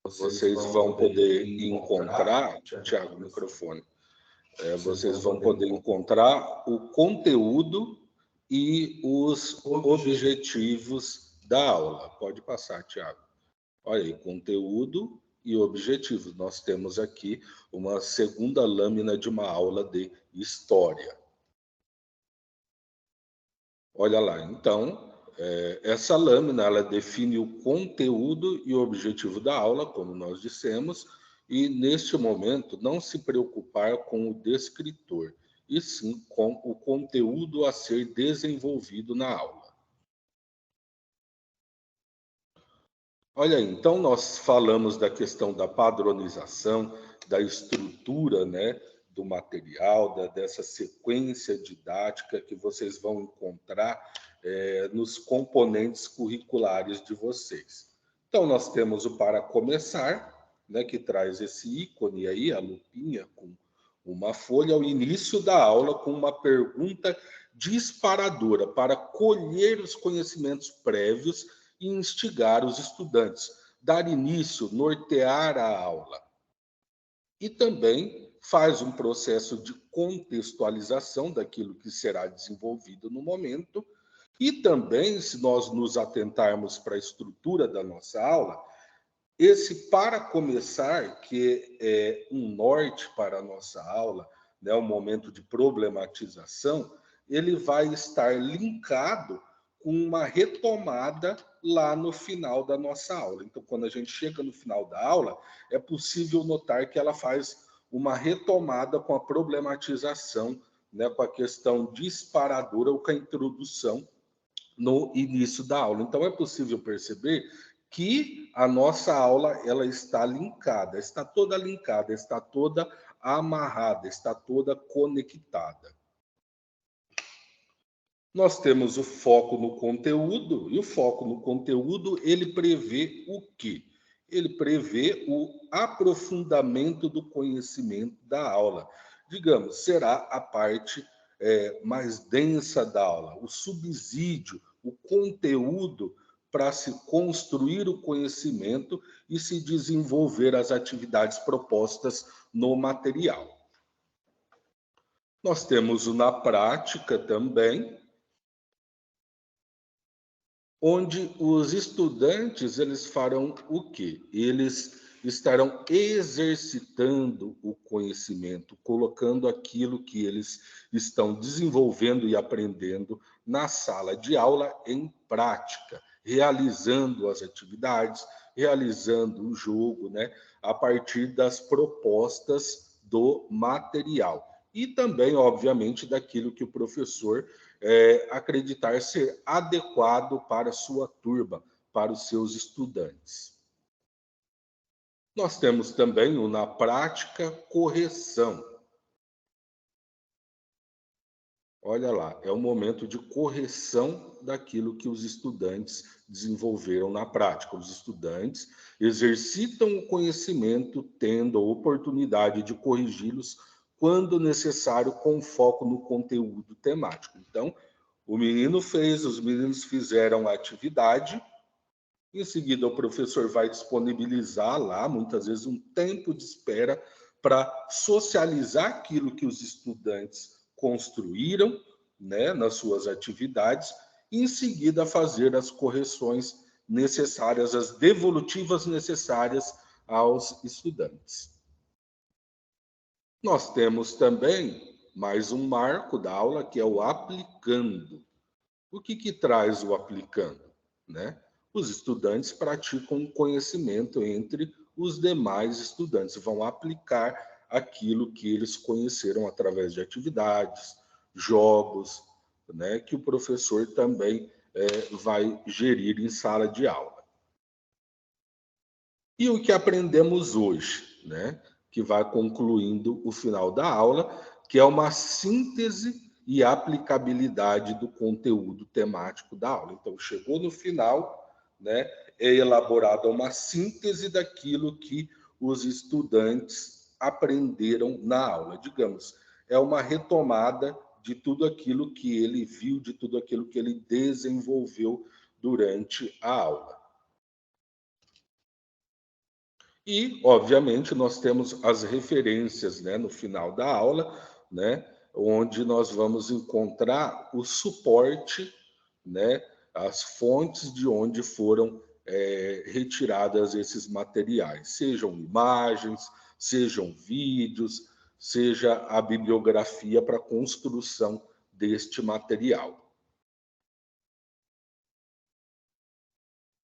E: vocês vão poder encontrar, Tiago, microfone, vocês vão poder encontrar o conteúdo e os objetivos da aula. Pode passar, Tiago. Olha aí, conteúdo e objetivos. Nós temos aqui uma segunda lâmina de uma aula de história. Olha lá, então, essa lâmina, ela define o conteúdo e o objetivo da aula, como nós dissemos, e, neste momento, não se preocupar com o descritor, e sim com o conteúdo a ser desenvolvido na aula. Olha aí, então nós falamos da questão da padronização, da estrutura, né, do material, dessa sequência didática que vocês vão encontrar nos componentes curriculares de vocês. Então, nós temos o para começar, né, que traz esse ícone aí, a lupinha com uma folha ao início da aula, com uma pergunta disparadora para colher os conhecimentos prévios e instigar os estudantes, dar início, nortear a aula. E também faz um processo de contextualização daquilo que será desenvolvido no momento. E também, se nós nos atentarmos para a estrutura da nossa aula, esse para começar, que é um norte para a nossa aula, né, um momento de problematização, ele vai estar linkado com uma retomada lá no final da nossa aula. Então, quando a gente chega no final da aula, é possível notar que ela faz uma retomada com a problematização, né, com a questão disparadora ou com a introdução no início da aula. Então, é possível perceber que a nossa aula ela está linkada, está toda linkada, está toda amarrada, está toda conectada. Nós temos o foco no conteúdo, e o foco no conteúdo, ele prevê o quê? Ele prevê o aprofundamento do conhecimento da aula. Digamos, será a parte mais densa da aula, o subsídio, o conteúdo para se construir o conhecimento e se desenvolver as atividades propostas no material. Nós temos o na prática também, onde os estudantes eles farão o quê? Eles estarão exercitando o conhecimento, colocando aquilo que eles estão desenvolvendo e aprendendo na sala de aula em prática, realizando as atividades, realizando o jogo, né, a partir das propostas do material. E também, obviamente, daquilo que o professor acreditar ser adequado para a sua turma, para os seus estudantes. Nós temos também o na prática correção. Olha lá, é um momento de correção daquilo que os estudantes desenvolveram na prática. Os estudantes exercitam o conhecimento, tendo a oportunidade de corrigi-los quando necessário, com foco no conteúdo temático. Então, os meninos fizeram a atividade, em seguida o professor vai disponibilizar lá, muitas vezes, um tempo de espera para socializar aquilo que os estudantes construíram, né, nas suas atividades, e em seguida fazer as correções necessárias, as devolutivas necessárias aos estudantes. Nós temos também mais um marco da aula, que é o aplicando. O que traz o aplicando, né? Os estudantes praticam o conhecimento entre os demais estudantes, vão aplicar aquilo que eles conheceram através de atividades, jogos, né, que o professor também vai gerir em sala de aula. E o que aprendemos hoje, né? Que vai concluindo o final da aula, que é uma síntese e aplicabilidade do conteúdo temático da aula. Então, chegou no final, né, é elaborada uma síntese daquilo que os estudantes aprenderam na aula. Digamos, é uma retomada de tudo aquilo que ele viu, de tudo aquilo que ele desenvolveu durante a aula. E, obviamente, nós temos as referências, né, no final da aula, né, onde nós vamos encontrar o suporte, né, as fontes de onde foram retiradas esses materiais, sejam imagens, sejam vídeos, seja a bibliografia para a construção deste material.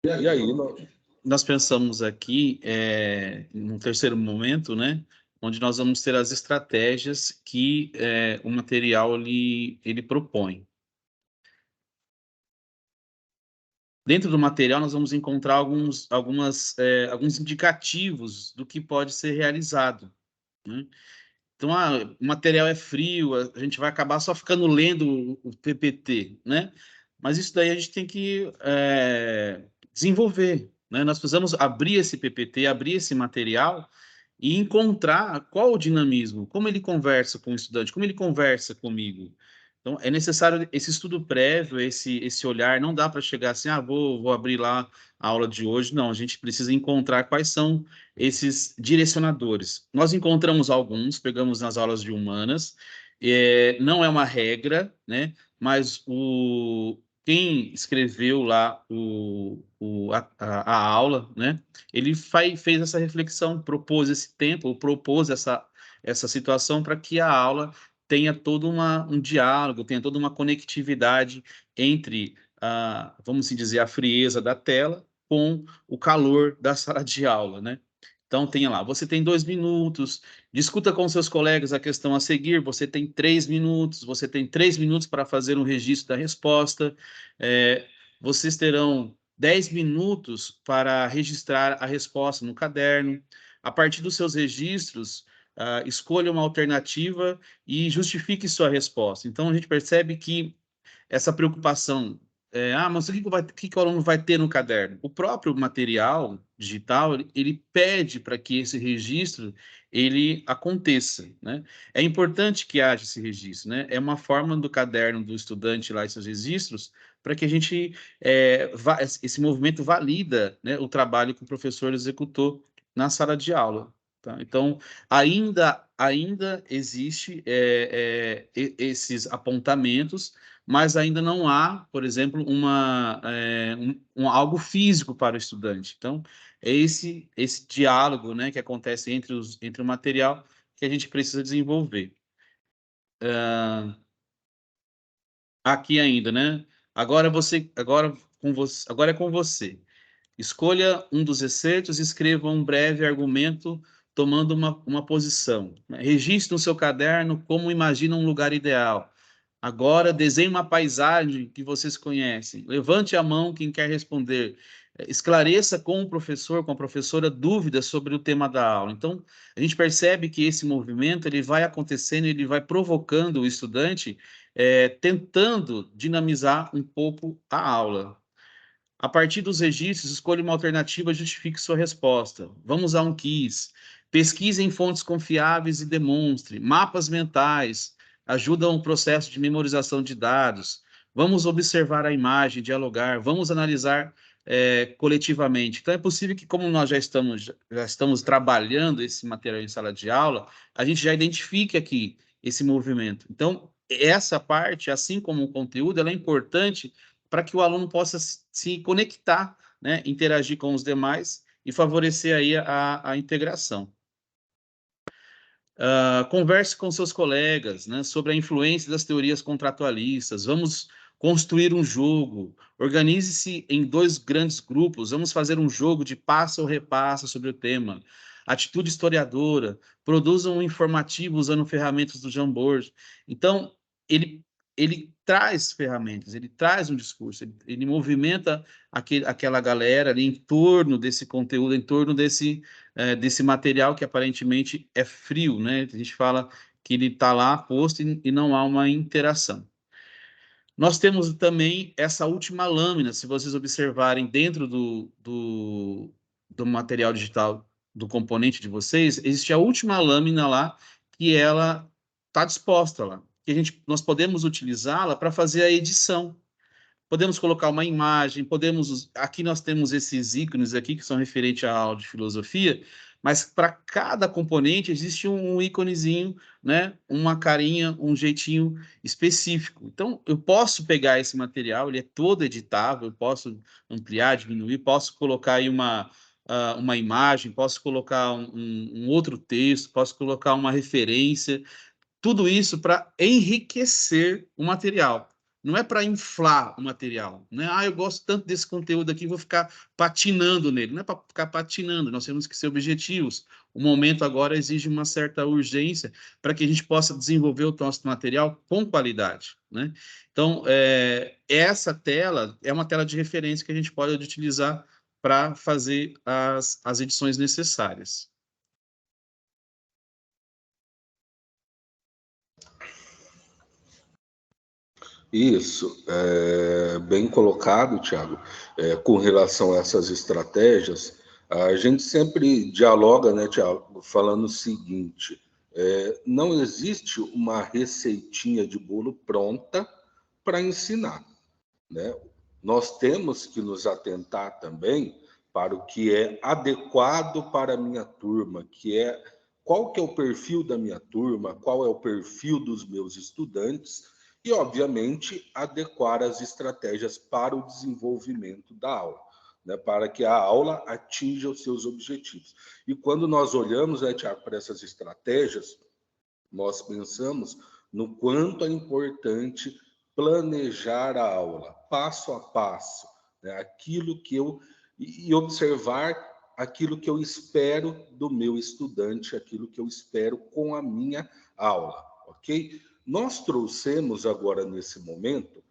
E: E aí,
D: nós pensamos aqui, no terceiro momento, né, onde nós vamos ter as estratégias que o material ele propõe. Dentro do material, nós vamos encontrar alguns indicativos do que pode ser realizado, né? Então, o material é frio, a gente vai acabar só ficando lendo o PPT, né? Mas isso daí a gente tem que desenvolver, né? Nós precisamos abrir esse PPT, abrir esse material e encontrar qual o dinamismo, como ele conversa com o estudante, como ele conversa comigo. Então, é necessário esse estudo prévio, esse olhar. Não dá para chegar assim, vou abrir lá a aula de hoje. Não, a gente precisa encontrar quais são esses direcionadores. Nós encontramos alguns, pegamos nas aulas de humanas, não é uma regra, né? Mas quem escreveu lá a aula, né? Ele fez essa reflexão, propôs esse tempo, propôs essa situação para que a aula tenha todo um diálogo, tenha toda uma conectividade entre, vamos dizer, a frieza da tela com o calor da sala de aula, né? Então, tenha lá, você tem 2 minutos, discuta com seus colegas a questão a seguir, você tem 3 minutos, você tem 3 minutos para fazer um registro da resposta, vocês terão 10 minutos para registrar a resposta no caderno. A partir dos seus registros, escolha uma alternativa e justifique sua resposta. Então, a gente percebe que essa preocupação, mas o que o aluno vai ter no caderno? O próprio material digital, ele pede para que esse registro ele aconteça, né? É importante que haja esse registro, né? É uma forma do caderno do estudante lá, esses registros, para que a gente, esse movimento valida, né, o trabalho que o professor executou na sala de aula. Tá? Então, ainda existe esses apontamentos, mas ainda não há, por exemplo, algo físico para o estudante. Então, é esse diálogo, né, que acontece entre o material que a gente precisa desenvolver. Aqui ainda, né? Agora é com você. Escolha um dos excertos e escreva um breve argumento tomando uma posição. Registre no seu caderno como imagina um lugar ideal. Agora, desenhe uma paisagem que vocês conhecem. Levante a mão quem quer responder. Esclareça com o professor, com a professora, dúvidas sobre o tema da aula. Então, a gente percebe que esse movimento ele vai acontecendo, ele vai provocando o estudante, tentando dinamizar um pouco a aula. A partir dos registros, escolha uma alternativa e justifique sua resposta. Vamos a um quiz. Pesquise em fontes confiáveis e demonstre. Mapas mentais ajudam o processo de memorização de dados. Vamos observar a imagem, dialogar. Vamos analisar coletivamente. Então, é possível que, como nós já estamos trabalhando esse material em sala de aula, a gente já identifique aqui esse movimento. Então, essa parte, assim como o conteúdo, ela é importante para que o aluno possa se conectar, né, interagir com os demais e favorecer aí a integração. Converse com seus colegas, né, sobre a influência das teorias contratualistas. Vamos construir um jogo. Organize-se em 2 grandes grupos. Vamos fazer um jogo de passa ou repassa sobre o tema. Atitude historiadora. Produzam um informativo usando ferramentas do Jamboard. Então, ele traz ferramentas, ele traz um discurso, ele movimenta aquela galera ali em torno desse conteúdo, em torno desse material que aparentemente é frio, né? A gente fala que ele está lá posto e não há uma interação. Nós temos também essa última lâmina, se vocês observarem dentro do material digital do componente de vocês, existe a última lâmina lá, que ela está disposta lá, que nós podemos utilizá-la para fazer a edição. Podemos colocar uma imagem, aqui nós temos esses ícones aqui, que são referentes à aula de filosofia, mas para cada componente existe um íconezinho, né? Uma carinha, um jeitinho específico. Então, eu posso pegar esse material, ele é todo editável, eu posso ampliar, diminuir, posso colocar aí uma imagem, posso colocar um outro texto, posso colocar uma referência, tudo isso para enriquecer o material. Não é para inflar o material, né? Eu gosto tanto desse conteúdo aqui, vou ficar patinando nele. Não é para ficar patinando, nós temos que ser objetivos. O momento agora exige uma certa urgência para que a gente possa desenvolver o nosso material com qualidade, né? Então, essa tela é uma tela de referência que a gente pode utilizar para fazer as edições necessárias.
E: Isso, bem colocado, Thiago. Com relação a essas estratégias, a gente sempre dialoga, né, Thiago, falando o seguinte: não existe uma receitinha de bolo pronta para ensinar, né? Nós temos que nos atentar também para o que é adequado para a minha turma, qual que é o perfil da minha turma, qual é o perfil dos meus estudantes, e, obviamente, adequar as estratégias para o desenvolvimento da aula, né, para que a aula atinja os seus objetivos. E quando nós olhamos, né, Tiago, para essas estratégias, nós pensamos no quanto é importante planejar a aula, passo a passo, né, aquilo que e observar aquilo que eu espero do meu estudante, aquilo que eu espero com a minha aula, ok? Nós trouxemos agora, nesse momento,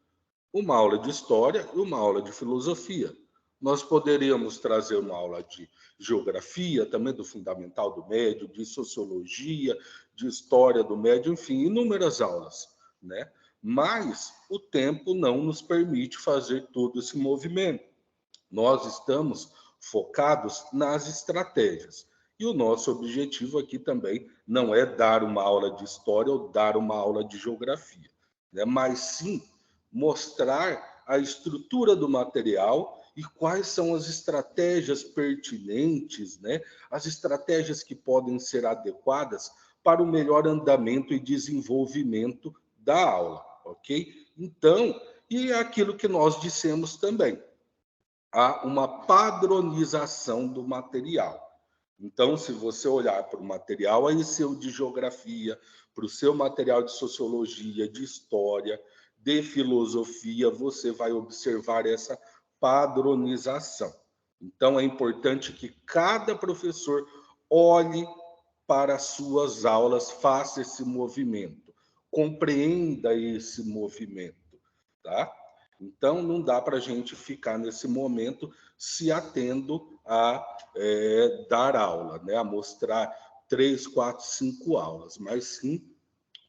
E: uma aula de história e uma aula de filosofia. Nós poderíamos trazer uma aula de geografia, também do fundamental do médio, de sociologia, de história do médio, enfim, inúmeras aulas, né? Mas o tempo não nos permite fazer todo esse movimento. Nós estamos focados nas estratégias. E o nosso objetivo aqui também não é dar uma aula de história ou dar uma aula de geografia, né? Mas sim mostrar a estrutura do material e quais são as estratégias pertinentes, né? As estratégias que podem ser adequadas para o melhor andamento e desenvolvimento da aula, ok? Então, e aquilo que nós dissemos também, há uma padronização do material. Então, se você olhar para o material aí seu de geografia, para o seu material de sociologia, de história, de filosofia, você vai observar essa padronização. Então, é importante que cada professor olhe para as suas aulas, faça esse movimento, compreenda esse movimento, tá? Então, não dá para a gente ficar nesse momento se atendo a dar aula, né? A mostrar 3, 4, 5 aulas, mas sim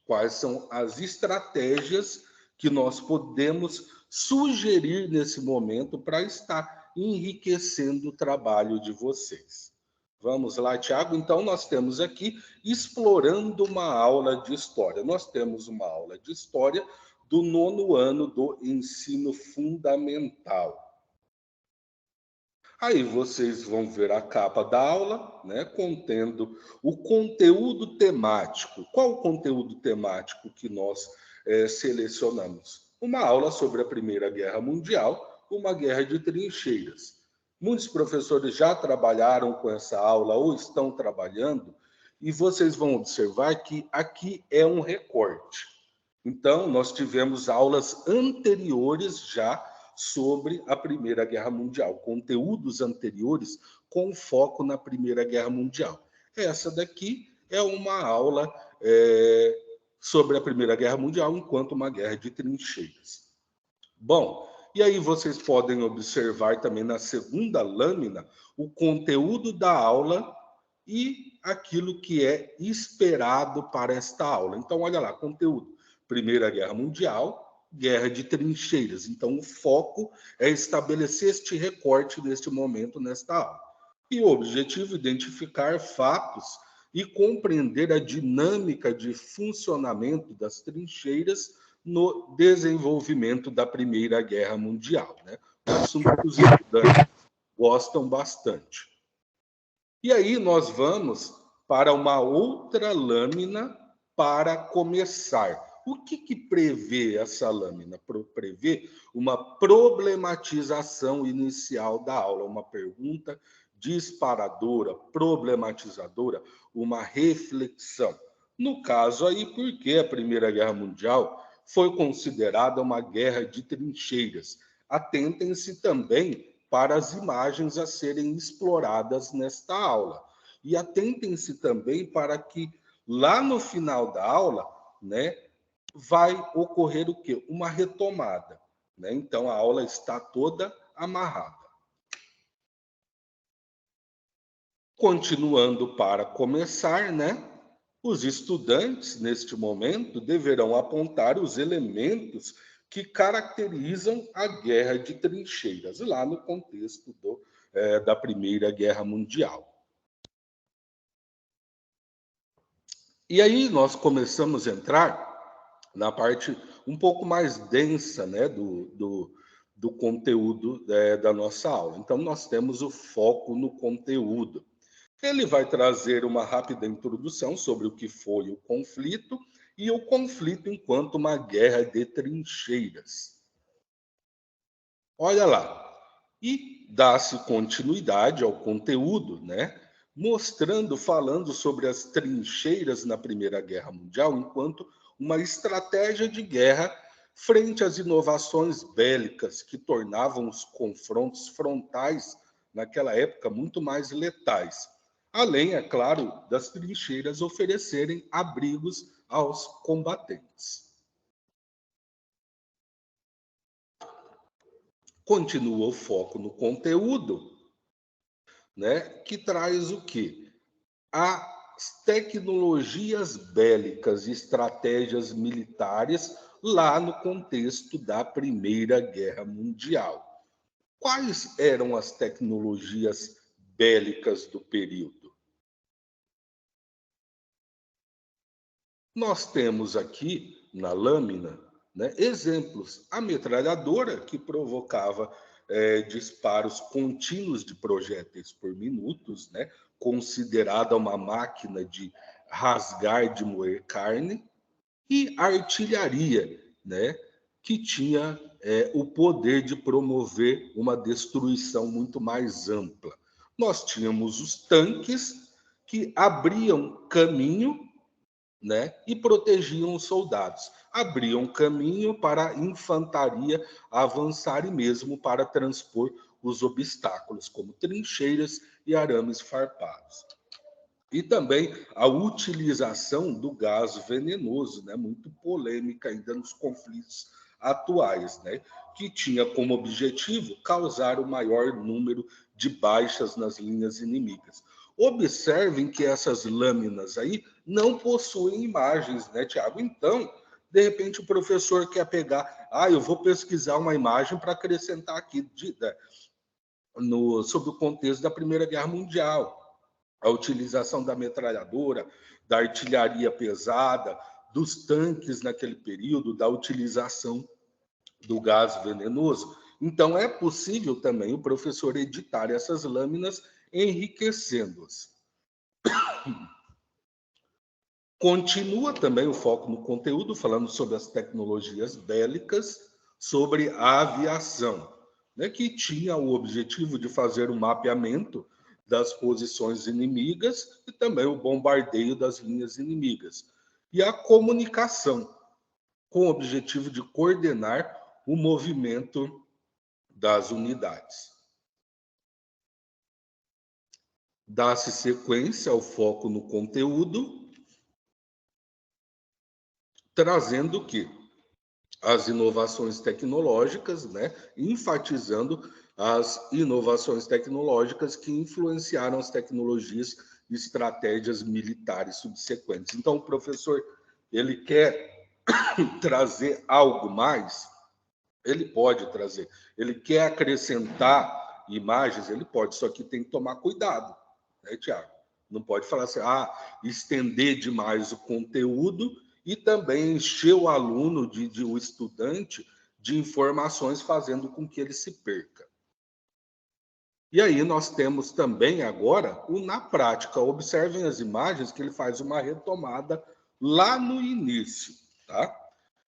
E: quais são as estratégias que nós podemos sugerir nesse momento para estar enriquecendo o trabalho de vocês. Vamos lá, Tiago? Então, nós temos aqui explorando uma aula de história. Nós temos uma aula de história do 9º ano do ensino fundamental. Aí vocês vão ver a capa da aula, né, contendo o conteúdo temático. Qual o conteúdo temático que nós selecionamos? Uma aula sobre a Primeira Guerra Mundial, uma guerra de trincheiras. Muitos professores já trabalharam com essa aula ou estão trabalhando, e vocês vão observar que aqui é um recorte. Então, nós tivemos aulas anteriores já sobre a Primeira Guerra Mundial, conteúdos anteriores com foco na Primeira Guerra Mundial. Essa daqui é uma aula sobre a Primeira Guerra Mundial enquanto uma guerra de trincheiras. Bom, e aí vocês podem observar também na segunda lâmina o conteúdo da aula e aquilo que é esperado para esta aula. Então, olha lá, conteúdo. Primeira Guerra Mundial, guerra de trincheiras. Então, o foco é estabelecer este recorte neste momento, nesta aula. E o objetivo é identificar fatos e compreender a dinâmica de funcionamento das trincheiras no desenvolvimento da Primeira Guerra Mundial, né? Um assunto que os estudantes gostam bastante. E aí nós vamos para uma outra lâmina para começar. O que prevê essa lâmina? Prevê uma problematização inicial da aula, uma pergunta disparadora, problematizadora, uma reflexão. No caso aí, por que a Primeira Guerra Mundial foi considerada uma guerra de trincheiras? Atentem-se também para as imagens a serem exploradas nesta aula. E atentem-se também para que lá no final da aula, né, vai ocorrer o quê? Uma retomada, né? Então, a aula está toda amarrada. Continuando para começar, né? Os estudantes, neste momento, deverão apontar os elementos que caracterizam a guerra de trincheiras, lá no contexto da Primeira Guerra Mundial. E aí nós começamos a entrar na parte um pouco mais densa, né, do conteúdo da nossa aula. Então, nós temos o foco no conteúdo. Ele vai trazer uma rápida introdução sobre o que foi o conflito e o conflito enquanto uma guerra de trincheiras. Olha lá. E dá-se continuidade ao conteúdo, né? Mostrando, falando sobre as trincheiras na Primeira Guerra Mundial enquanto uma estratégia de guerra frente às inovações bélicas que tornavam os confrontos frontais naquela época, muito mais letais. Além, é claro, das trincheiras oferecerem abrigos aos combatentes. Continua o foco no conteúdo, né, que traz o quê? As tecnologias bélicas e estratégias militares lá no contexto da Primeira Guerra Mundial. Quais eram as tecnologias bélicas do período? Nós temos aqui, na lâmina, né, exemplos. A metralhadora, que provocava disparos contínuos de projéteis por minutos, né, considerada uma máquina de rasgar, de moer carne, e a artilharia, né, que tinha o poder de promover uma destruição muito mais ampla. Nós tínhamos os tanques, que abriam caminho, né, e protegiam os soldados. Abriam caminho para a infantaria avançar e mesmo para transpor os obstáculos, como trincheiras e arames farpados. E também a utilização do gás venenoso, né, muito polêmica ainda nos conflitos atuais, né, que tinha como objetivo causar o maior número de baixas nas linhas inimigas. Observem que essas lâminas aí não possuem imagens, né, Tiago? Então, de repente, o professor quer pegar, eu vou pesquisar uma imagem para acrescentar aqui sobre o contexto da Primeira Guerra Mundial. A utilização da metralhadora, da artilharia pesada, dos tanques naquele período, da utilização do gás venenoso. Então, é possível também o professor editar essas lâminas, enriquecendo-as. Continua também o foco no conteúdo, falando sobre as tecnologias bélicas, sobre a aviação, né, que tinha o objetivo de fazer um mapeamento das posições inimigas e também o bombardeio das linhas inimigas. E a comunicação, com o objetivo de coordenar o movimento das unidades. Dá-se sequência ao foco no conteúdo, trazendo o quê? As inovações tecnológicas, né? Enfatizando as inovações tecnológicas que influenciaram as tecnologias e estratégias militares subsequentes. Então, o professor, ele quer trazer algo mais, ele pode trazer. Ele quer acrescentar imagens, ele pode, só que tem que tomar cuidado, né, Tiago? Não pode falar assim, estender demais o conteúdo e também encher o aluno, o estudante, de informações, fazendo com que ele se perca. E aí nós temos também agora o na prática. Observem as imagens que ele faz uma retomada lá no início, tá?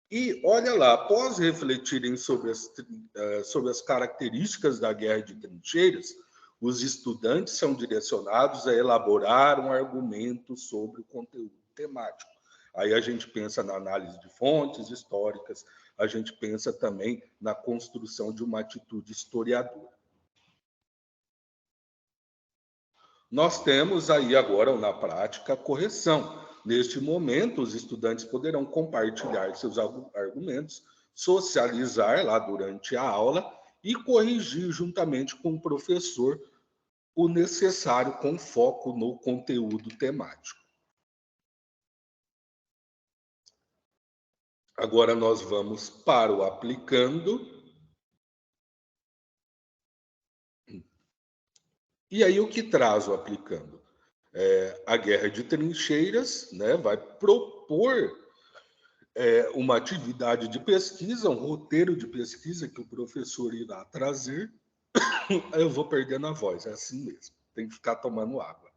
E: E olha lá, após refletirem sobre as características da guerra de trincheiras, os estudantes são direcionados a elaborar um argumento sobre o conteúdo temático. Aí a gente pensa na análise de fontes históricas, a gente pensa também na construção de uma atitude historiadora. Nós temos aí agora, na prática, a correção. Neste momento, os estudantes poderão compartilhar seus argumentos, socializar lá durante a aula e corrigir juntamente com o professor o necessário com foco no conteúdo temático. Agora nós vamos para o aplicando. E aí o que traz o aplicando? A guerra de trincheiras, né, vai propor uma atividade de pesquisa, um roteiro de pesquisa que o professor irá trazer. Eu vou perdendo a voz, é assim mesmo, tem que ficar tomando água.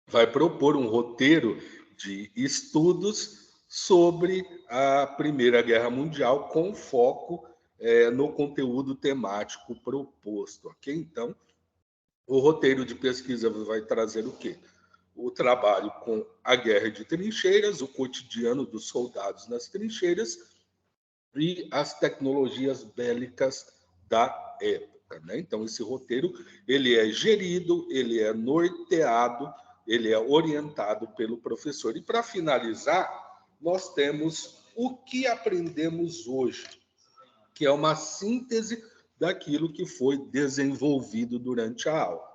E: Vai propor um roteiro de estudos sobre a Primeira Guerra Mundial com foco no conteúdo temático proposto, ok? Então, o roteiro de pesquisa vai trazer o quê? O trabalho com a guerra de trincheiras, o cotidiano dos soldados nas trincheiras e as tecnologias bélicas da da época, né? Então, esse roteiro ele é gerido, ele é norteado, ele é orientado pelo professor. E, para finalizar, nós temos o que aprendemos hoje, que é uma síntese daquilo que foi desenvolvido durante a aula.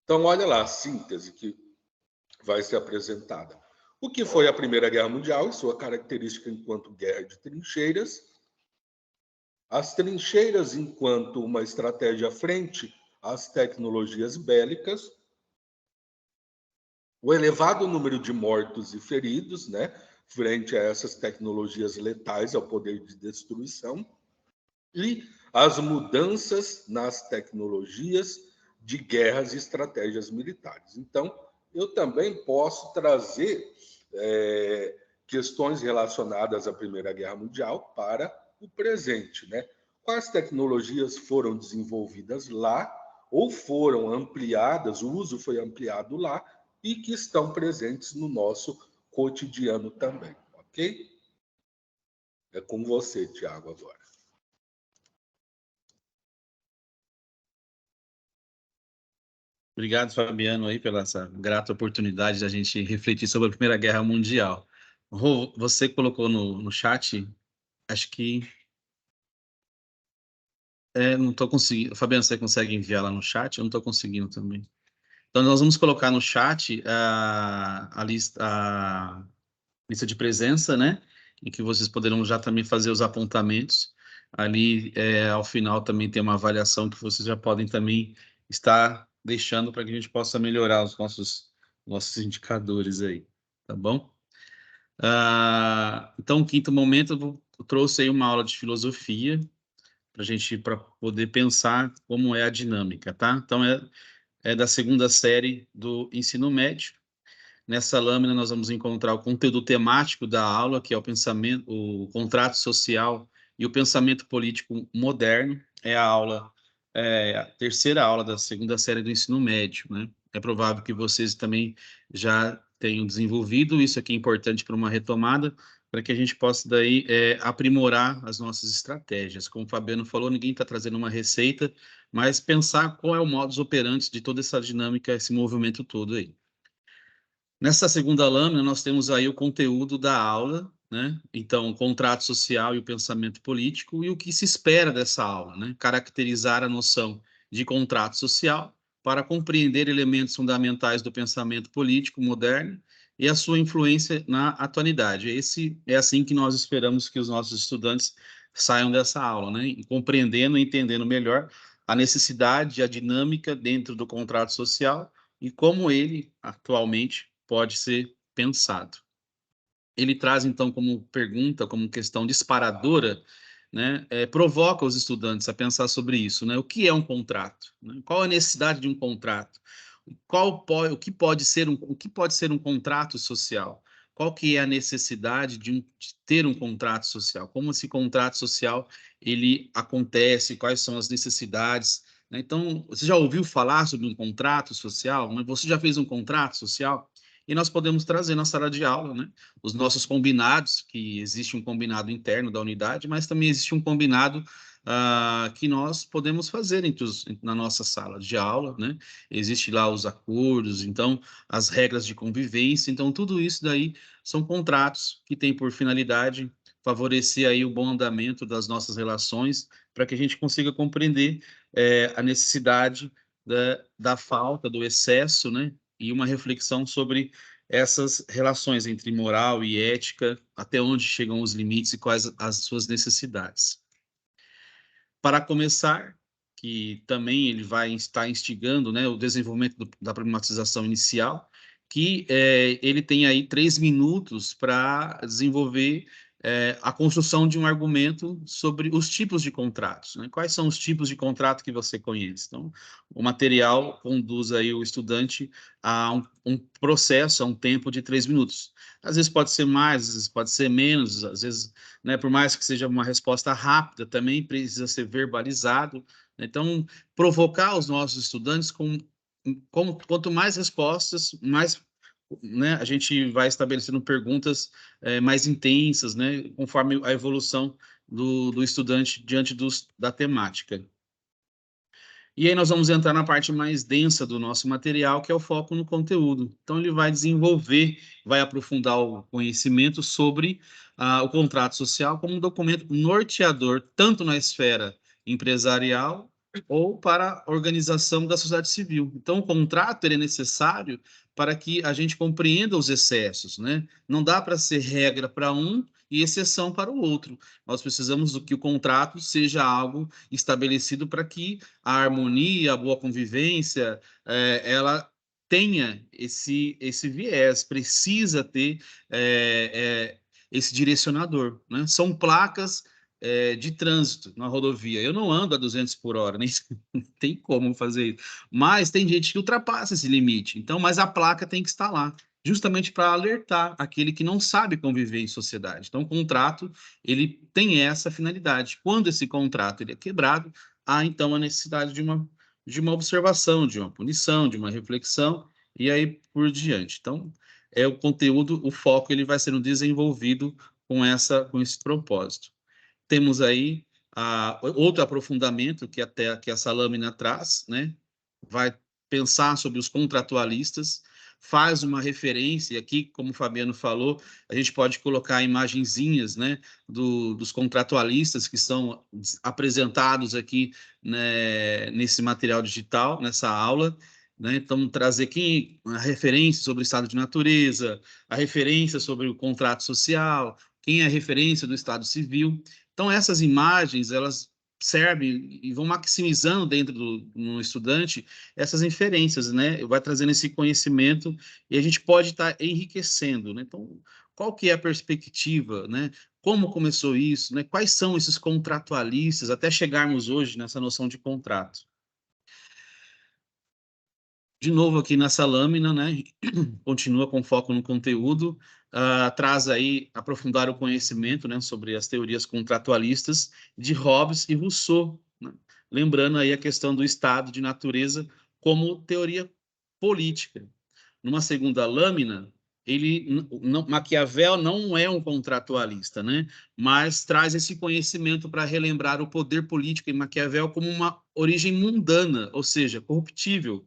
E: Então, olha lá a síntese que vai ser apresentada. O que foi a Primeira Guerra Mundial e sua característica enquanto guerra de trincheiras. As trincheiras enquanto uma estratégia frente às tecnologias bélicas. O elevado número de mortos e feridos, né, frente a essas tecnologias letais, ao poder de destruição. E as mudanças nas tecnologias de guerras e estratégias militares. Então, eu também posso trazer questões relacionadas à Primeira Guerra Mundial para o presente, né? Quais tecnologias foram desenvolvidas lá ou foram ampliadas, o uso foi ampliado lá e que estão presentes no nosso cotidiano também, ok? É com você, Tiago, agora.
D: Obrigado, Fabiano, aí, pela essa grata oportunidade de a gente refletir sobre a Primeira Guerra Mundial. Rô, você colocou no chat, acho que... não estou conseguindo. Fabiano, você consegue enviar lá no chat? Eu não estou conseguindo também. Então, nós vamos colocar no chat a lista de presença, né? Em que vocês poderão já também fazer os apontamentos. Ali, ao final, também tem uma avaliação que vocês já podem também estar deixando para que a gente possa melhorar os nossos indicadores aí, tá bom? Então, no quinto momento, eu trouxe aí uma aula de filosofia para poder pensar como é a dinâmica, tá? Então, é da segunda série do ensino médio. Nessa lâmina, nós vamos encontrar o conteúdo temático da aula, que é o contrato social e o pensamento político moderno. É a terceira aula da segunda série do ensino médio, né? É provável que vocês também já tenham desenvolvido. Isso aqui é importante para uma retomada, para que a gente possa daí aprimorar as nossas estratégias. Como o Fabiano falou, ninguém está trazendo uma receita, mas pensar qual é o modus operandi de toda essa dinâmica, esse movimento todo aí. Nessa segunda lâmina, nós temos aí o conteúdo da aula, né? Então, o contrato social e o pensamento político e o que se espera dessa aula, né? Caracterizar a noção de contrato social para compreender elementos fundamentais do pensamento político moderno e a sua influência na atualidade. É assim que nós esperamos que os nossos estudantes saiam dessa aula, né? Compreendendo e entendendo melhor a necessidade, a dinâmica dentro do contrato social e como ele, atualmente, pode ser pensado. Ele traz, então, como pergunta, como questão disparadora, né, provoca os estudantes a pensar sobre isso, né? O que é um contrato? Né? Qual a necessidade de um contrato? O que pode ser um contrato social? Qual que é a necessidade de ter um contrato social? Como esse contrato social ele acontece? Quais são as necessidades? Né? Então, você já ouviu falar sobre um contrato social? Né? Você já fez um contrato social? E nós podemos trazer na sala de aula, né, os nossos combinados, que existe um combinado interno da unidade, mas também existe um combinado que nós podemos fazer na nossa sala de aula, né? Existe lá os acordos, então, as regras de convivência, então, tudo isso daí são contratos que têm por finalidade favorecer aí o bom andamento das nossas relações, para que a gente consiga compreender a necessidade da falta, do excesso, né? E uma reflexão sobre essas relações entre moral e ética, até onde chegam os limites e quais as suas necessidades. Para começar, que também ele vai estar instigando, né, o desenvolvimento da problematização inicial, que ele tem aí 3 minutos para desenvolver a construção de um argumento sobre os tipos de contratos, né? Quais são os tipos de contrato que você conhece? Então, o material conduz aí o estudante a um processo, a um tempo de 3 minutos. Às vezes pode ser mais, às vezes pode ser menos, às vezes, né, por mais que seja uma resposta rápida, também precisa ser verbalizado. Então, provocar os nossos estudantes quanto mais respostas, mais, né, a gente vai estabelecendo perguntas mais intensas, né, conforme a evolução do estudante diante da temática. E aí nós vamos entrar na parte mais densa do nosso material, que é o foco no conteúdo. Então, ele vai desenvolver, vai aprofundar o conhecimento sobre o contrato social como um documento norteador, tanto na esfera empresarial ou para a organização da sociedade civil. Então, o contrato ele é necessário para que a gente compreenda os excessos, né? Não dá para ser regra para um e exceção para o outro. Nós precisamos do que o contrato seja algo estabelecido para que a harmonia, a boa convivência, ela tenha esse viés, precisa ter esse direcionador, né? São placas de trânsito na rodovia. Eu não ando a 200 por hora, nem tem como fazer isso. Mas tem gente que ultrapassa esse limite. Então, mas a placa tem que estar lá, justamente para alertar aquele que não sabe conviver em sociedade. Então, o contrato, ele tem essa finalidade. Quando esse contrato ele é quebrado, há então a necessidade de uma observação, de uma punição, de uma reflexão, e aí por diante. Então, é o conteúdo, o foco ele vai sendo desenvolvido com esse propósito. Temos aí outro aprofundamento que essa lâmina traz, né? Vai pensar sobre os contratualistas, faz uma referência, e aqui, como o Fabiano falou, a gente pode colocar imagenzinhas, né, dos contratualistas que são apresentados aqui, né, nesse material digital, nessa aula, né? Então, trazer aqui a referência sobre o estado de natureza, a referência sobre o contrato social, quem é a referência do estado civil. Então, essas imagens, elas servem e vão maximizando dentro no estudante essas inferências, né? Vai trazendo esse conhecimento e a gente pode estar enriquecendo, né? Então, qual que é a perspectiva, né? Como começou isso, né? Quais são esses contratualistas até chegarmos hoje nessa noção de contrato? De novo aqui nessa lâmina, né? Continua com foco no conteúdo, traz aí aprofundar o conhecimento, né, sobre as teorias contratualistas de Hobbes e Rousseau, né? Lembrando aí a questão do estado de natureza como teoria política. Numa segunda lâmina, Maquiavel não é um contratualista, né? Mas traz esse conhecimento para relembrar o poder político em Maquiavel como uma origem mundana, ou seja, corruptível.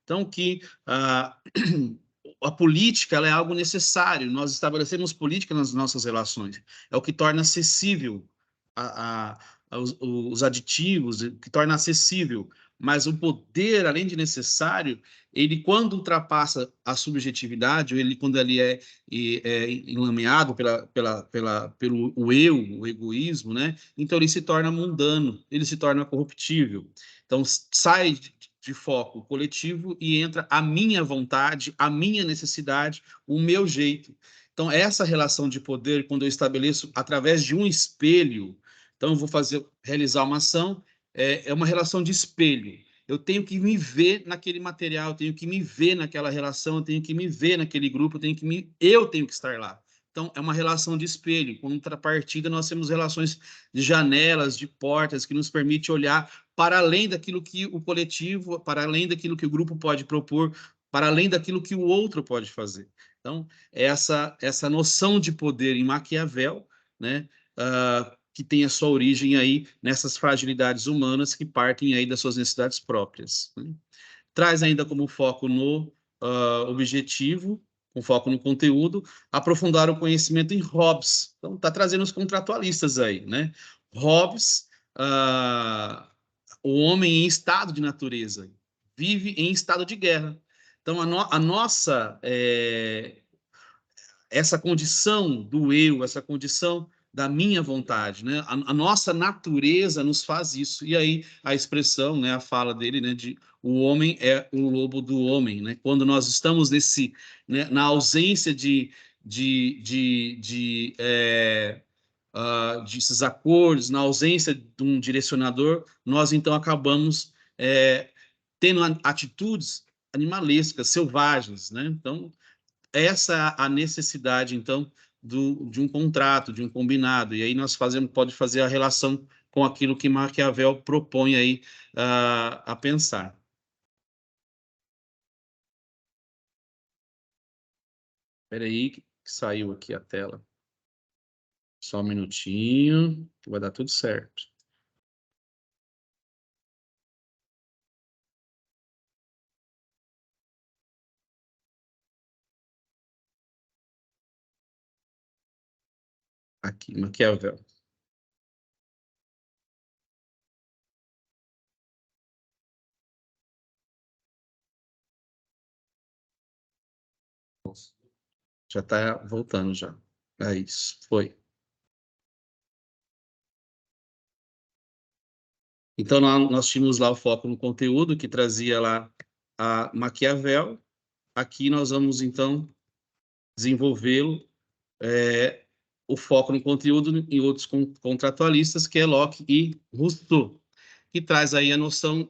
D: Então, que a política ela é algo necessário, nós estabelecemos política nas nossas relações, é o que torna acessível os aditivos, que torna acessível, mas o poder, além de necessário, ele quando ultrapassa a subjetividade, ele quando ele é enlameado pelo eu, o egoísmo, né? Então ele se torna mundano, ele se torna corruptível. Então sai de foco coletivo e entra a minha vontade, a minha necessidade, o meu jeito. Então, essa relação de poder, quando eu estabeleço através de um espelho, então eu vou realizar uma ação, é uma relação de espelho. Eu tenho que me ver naquele material, eu tenho que me ver naquela relação, eu tenho que me ver naquele grupo, eu tenho que estar lá. Então, é uma relação de espelho. Com contrapartida, nós temos relações de janelas, de portas, que nos permite olhar para além daquilo que o coletivo, para além daquilo que o grupo pode propor, para além daquilo que o outro pode fazer. Então, essa noção de poder em Maquiavel, né, que tem a sua origem aí nessas fragilidades humanas que partem aí das suas necessidades próprias, né? Traz ainda como foco no objetivo, com foco no conteúdo, aprofundar o conhecimento em Hobbes. Então, está trazendo os contratualistas aí, né? Hobbes, o homem em estado de natureza, vive em estado de guerra. Então, a nossa, essa condição do eu, essa condição da minha vontade, né? A nossa natureza nos faz isso. E aí a expressão, né, a fala dele, né, de o homem é o lobo do homem, né? Quando nós estamos na ausência desses acordos, na ausência de um direcionador, nós então acabamos tendo atitudes animalescas, selvagens, né? Então, essa é a necessidade, então, de um contrato, de um combinado, e aí nós pode fazer a relação com aquilo que Maquiavel propõe aí a pensar. Espera aí, que saiu aqui a tela. Só um minutinho, que vai dar tudo certo. Aqui, Maquiavel. Já está voltando já. É isso, foi. Então, nós tínhamos lá o foco no conteúdo, que trazia lá a Maquiavel. Aqui nós vamos, então, desenvolvê-lo, o foco no conteúdo em outros contratualistas, que é Locke e Rousseau, que traz aí a noção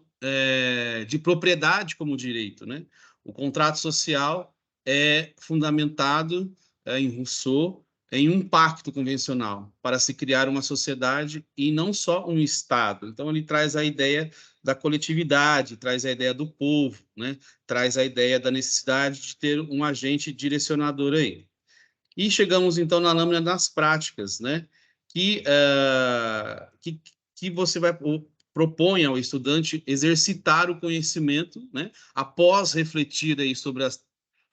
D: de propriedade como direito, né? O contrato social é fundamentado em Rousseau em um pacto convencional para se criar uma sociedade e não só um Estado. Então, ele traz a ideia da coletividade, traz a ideia do povo, né? Traz a ideia da necessidade de ter um agente direcionador aí. E chegamos, então, na lâmina das práticas, né? Que você propõe ao estudante exercitar o conhecimento, né? Após refletir aí sobre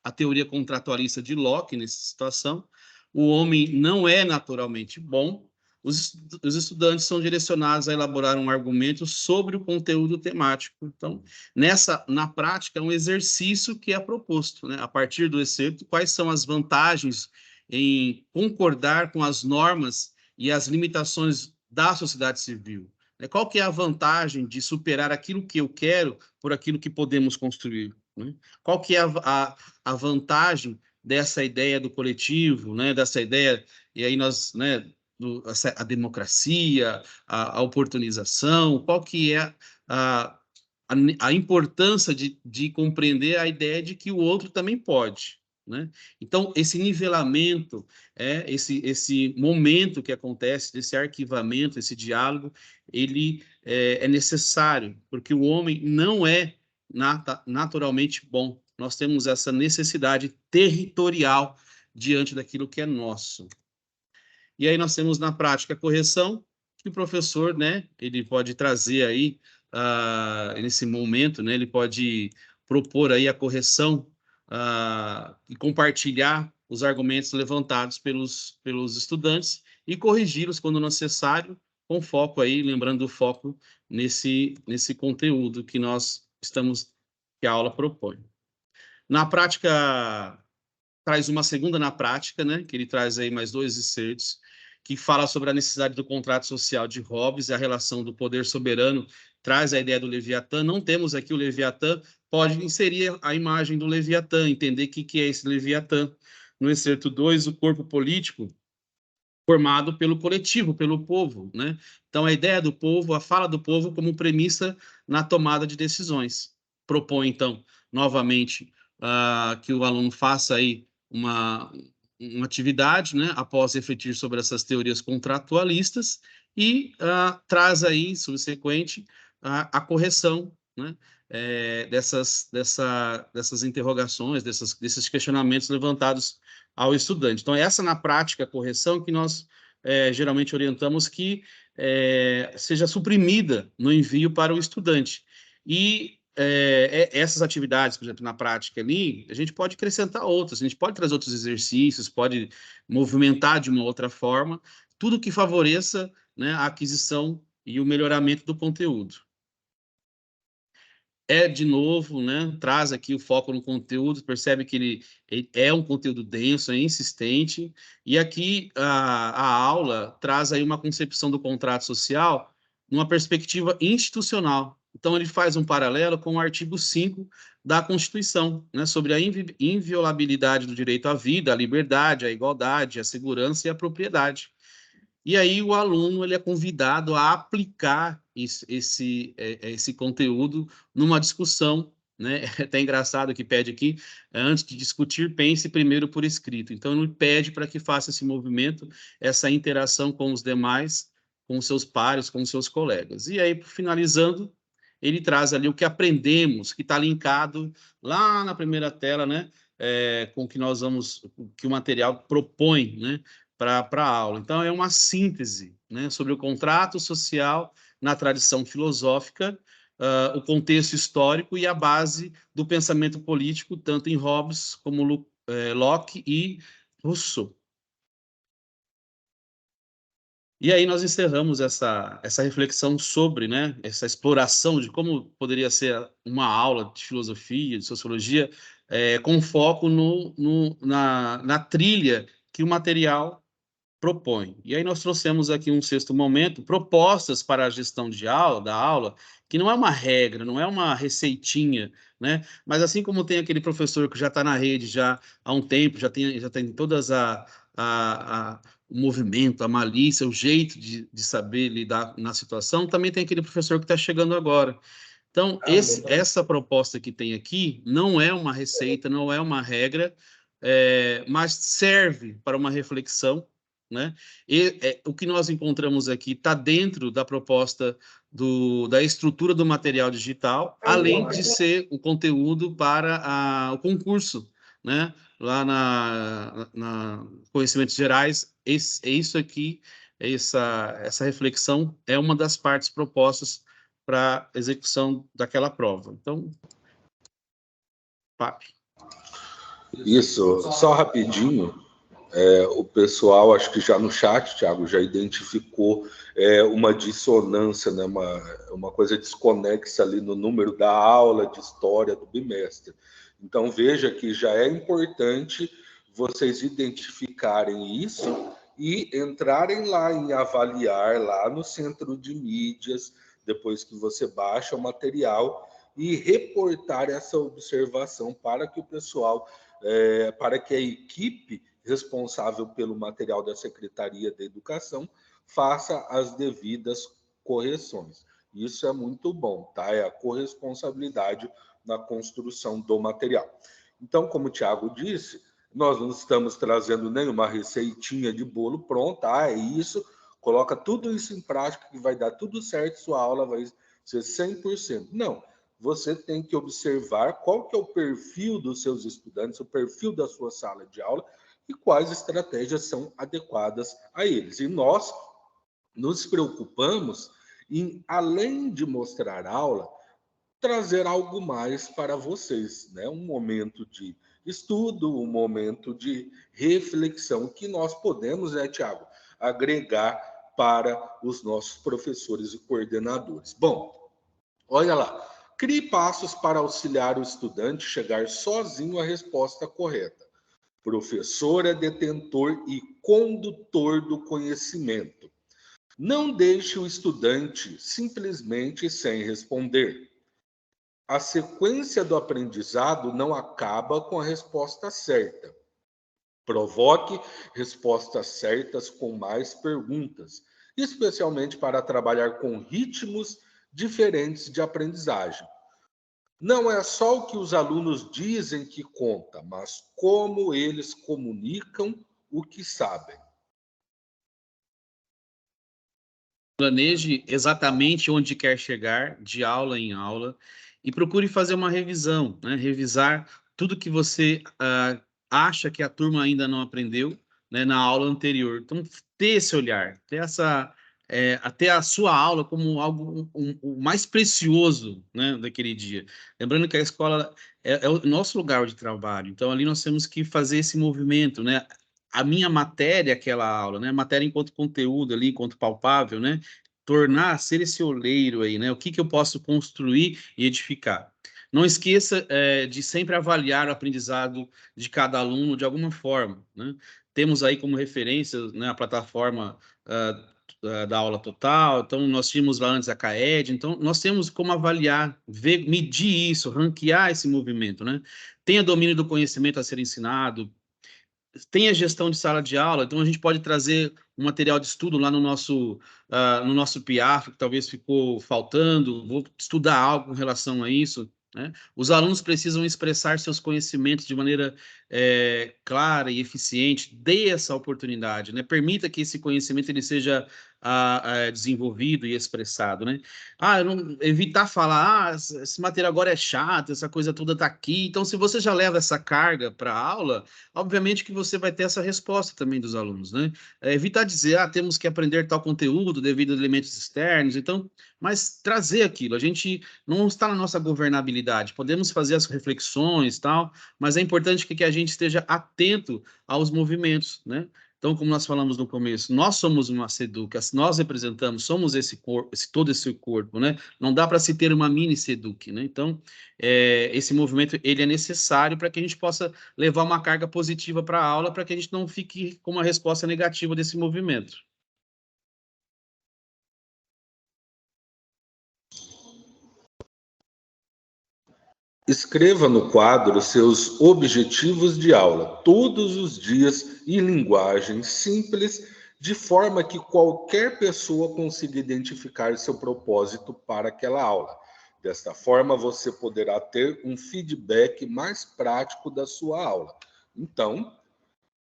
D: a teoria contratualista de Locke, nessa situação. O homem não é naturalmente bom. Os estudantes são direcionados a elaborar um argumento sobre o conteúdo temático. Então, na prática, é um exercício que é proposto, né? A partir do excerto, quais são as vantagens em concordar com as normas e as limitações da sociedade civil? Qual que é a vantagem de superar aquilo que eu quero por aquilo que podemos construir? Né? Qual que é a vantagem dessa ideia do coletivo, né? Dessa ideia, e aí nós, né, a democracia, a oportunização, qual que é a importância de compreender a ideia de que o outro também pode, né? Então, esse nivelamento, esse momento que acontece, desse arquivamento, esse diálogo, ele é necessário, porque o homem não é naturalmente bom. Nós temos essa necessidade territorial diante daquilo que é nosso. E aí nós temos na prática a correção, que o professor, né, ele pode trazer aí, nesse momento, né, ele pode propor aí a correção e compartilhar os argumentos levantados pelos estudantes e corrigi-los quando necessário, com foco aí, lembrando do foco nesse conteúdo que que a aula propõe. Na prática, traz uma segunda na prática, né, que ele traz aí mais 2 excertos, que fala sobre a necessidade do contrato social de Hobbes e a relação do poder soberano, traz a ideia do Leviatã. Não temos aqui o Leviatã, pode inserir a imagem do Leviatã, entender o que é esse Leviatã. No excerto 2, o corpo político formado pelo coletivo, pelo povo, né? Então, a ideia do povo, a fala do povo como premissa na tomada de decisões. Propõe, então, novamente, que o aluno faça aí uma atividade, né, após refletir sobre essas teorias contratualistas e traz aí, subsequente, a correção, né, dessas interrogações, desses questionamentos levantados ao estudante. Então, essa, na prática, a correção que nós geralmente orientamos que seja suprimida no envio para o estudante. E essas atividades, por exemplo, na prática ali, a gente pode acrescentar outras, a gente pode trazer outros exercícios, pode movimentar de uma outra forma, tudo que favoreça, né, a aquisição e o melhoramento do conteúdo. De novo, né, traz aqui o foco no conteúdo, percebe que ele é um conteúdo denso, é insistente, e aqui a aula traz aí uma concepção do contrato social numa perspectiva institucional. Então, ele faz um paralelo com o artigo 5 da Constituição, né, sobre a inviolabilidade do direito à vida, à liberdade, à igualdade, à segurança e à propriedade. E aí o aluno ele é convidado a aplicar esse conteúdo numa discussão, né? É até engraçado que pede aqui, antes de discutir, pense primeiro por escrito. Então, ele pede para que faça esse movimento, essa interação com os demais, com os seus pares, com os seus colegas. E aí, finalizando, ele traz ali o que aprendemos, que está linkado lá na primeira tela, né? Com o que nós vamos, que o material propõe, né? para a aula. Então, é uma síntese, né, sobre o contrato social na tradição filosófica, o contexto histórico e a base do pensamento político, tanto em Hobbes como Locke e Rousseau. E aí nós encerramos essa reflexão sobre, né, essa exploração de como poderia ser uma aula de filosofia, de sociologia, com foco na trilha que o material propõe. E aí nós trouxemos aqui um sexto momento, propostas para a gestão da aula, que não é uma regra, não é uma receitinha, né? Mas assim como tem aquele professor que já está na rede já há um tempo, já tem todas o movimento, a malícia, o jeito de saber lidar na situação, também tem aquele professor que está chegando agora. Então, essa proposta que tem aqui não é uma receita, não é uma regra, mas serve para uma reflexão, né? E o que nós encontramos aqui está dentro da proposta da estrutura do material digital, além de ser o conteúdo para o concurso, né? Lá na Conhecimentos Gerais, isso aqui, essa reflexão é uma das partes propostas para execução daquela prova. Então, papi.
E: Isso, só rapidinho. O pessoal, acho que já no chat, Thiago, já identificou uma dissonância, né, uma coisa desconexa ali no número da aula de história do bimestre. Então, veja que já é importante vocês identificarem isso e entrarem lá em avaliar, lá no centro de mídias, depois que você baixa o material, e reportar essa observação para que o pessoal, para que a equipe responsável pelo material da Secretaria da Educação faça as devidas correções. Isso é muito bom, tá? É a corresponsabilidade na construção do material. Então, como o Thiago disse, nós não estamos trazendo nenhuma receitinha de bolo pronta, é isso, coloca tudo isso em prática que vai dar tudo certo, sua aula vai ser 100%. Não, você tem que observar qual que é o perfil dos seus estudantes, o perfil da sua sala de aula, e quais estratégias são adequadas a eles. E nós nos preocupamos em, além de mostrar aula, trazer algo mais para vocês, né? Um momento de estudo, um momento de reflexão que nós podemos, Thiago, agregar para os nossos professores e coordenadores. Bom, olha lá. Crie passos para auxiliar o estudante chegar sozinho à resposta correta. Professor é detentor e condutor do conhecimento. Não deixe o estudante simplesmente sem responder. A sequência do aprendizado não acaba com a resposta certa. Provoque respostas certas com mais perguntas, especialmente para trabalhar com ritmos diferentes de aprendizagem. Não é só o que os alunos dizem que conta, mas como eles comunicam o que sabem.
D: Planeje exatamente onde quer chegar, de aula em aula, e procure fazer uma revisão, né? Revisar tudo que você acha que a turma ainda não aprendeu, né, na aula anterior. Então, ter esse olhar, ter até a sua aula como algo o mais precioso, né, daquele dia. Lembrando que a escola é o nosso lugar de trabalho, então ali nós temos que fazer esse movimento, né? A minha matéria, aquela aula, né? Matéria enquanto conteúdo ali, enquanto palpável, né? Ser esse oleiro aí, né? O que eu posso construir e edificar. Não esqueça de sempre avaliar o aprendizado de cada aluno de alguma forma, né? Temos aí como referência, né, a plataforma da aula total, então nós tínhamos lá antes a CAED, então nós temos como avaliar, medir isso, ranquear esse movimento, né? Tenha domínio do conhecimento a ser ensinado, tenha gestão de sala de aula, então a gente pode trazer um material de estudo lá no nosso PIAF, que talvez ficou faltando, vou estudar algo com relação a isso, né? Os alunos precisam expressar seus conhecimentos de maneira clara e eficiente, dê essa oportunidade, né? Permita que esse conhecimento ele seja desenvolvido e expressado, né? Evitar falar, esse material agora é chato, essa coisa toda está aqui. Então, se você já leva essa carga para a aula, obviamente que você vai ter essa resposta também dos alunos, né? Evitar dizer, temos que aprender tal conteúdo devido a elementos externos, então, mas trazer aquilo. A gente não está na nossa governabilidade, podemos fazer as reflexões, tal, mas é importante que a gente esteja atento aos movimentos, né? Então, como nós falamos no começo, nós somos uma SEDUC, nós representamos, somos esse corpo, todo esse corpo, né? Não dá para se ter uma mini SEDUC, né? Então, esse movimento, ele é necessário para que a gente possa levar uma carga positiva para a aula, para que a gente não fique com uma resposta negativa desse movimento.
E: Escreva no quadro seus objetivos de aula, todos os dias, em linguagem simples, de forma que qualquer pessoa consiga identificar seu propósito para aquela aula. Desta forma, você poderá ter um feedback mais prático da sua aula. Então,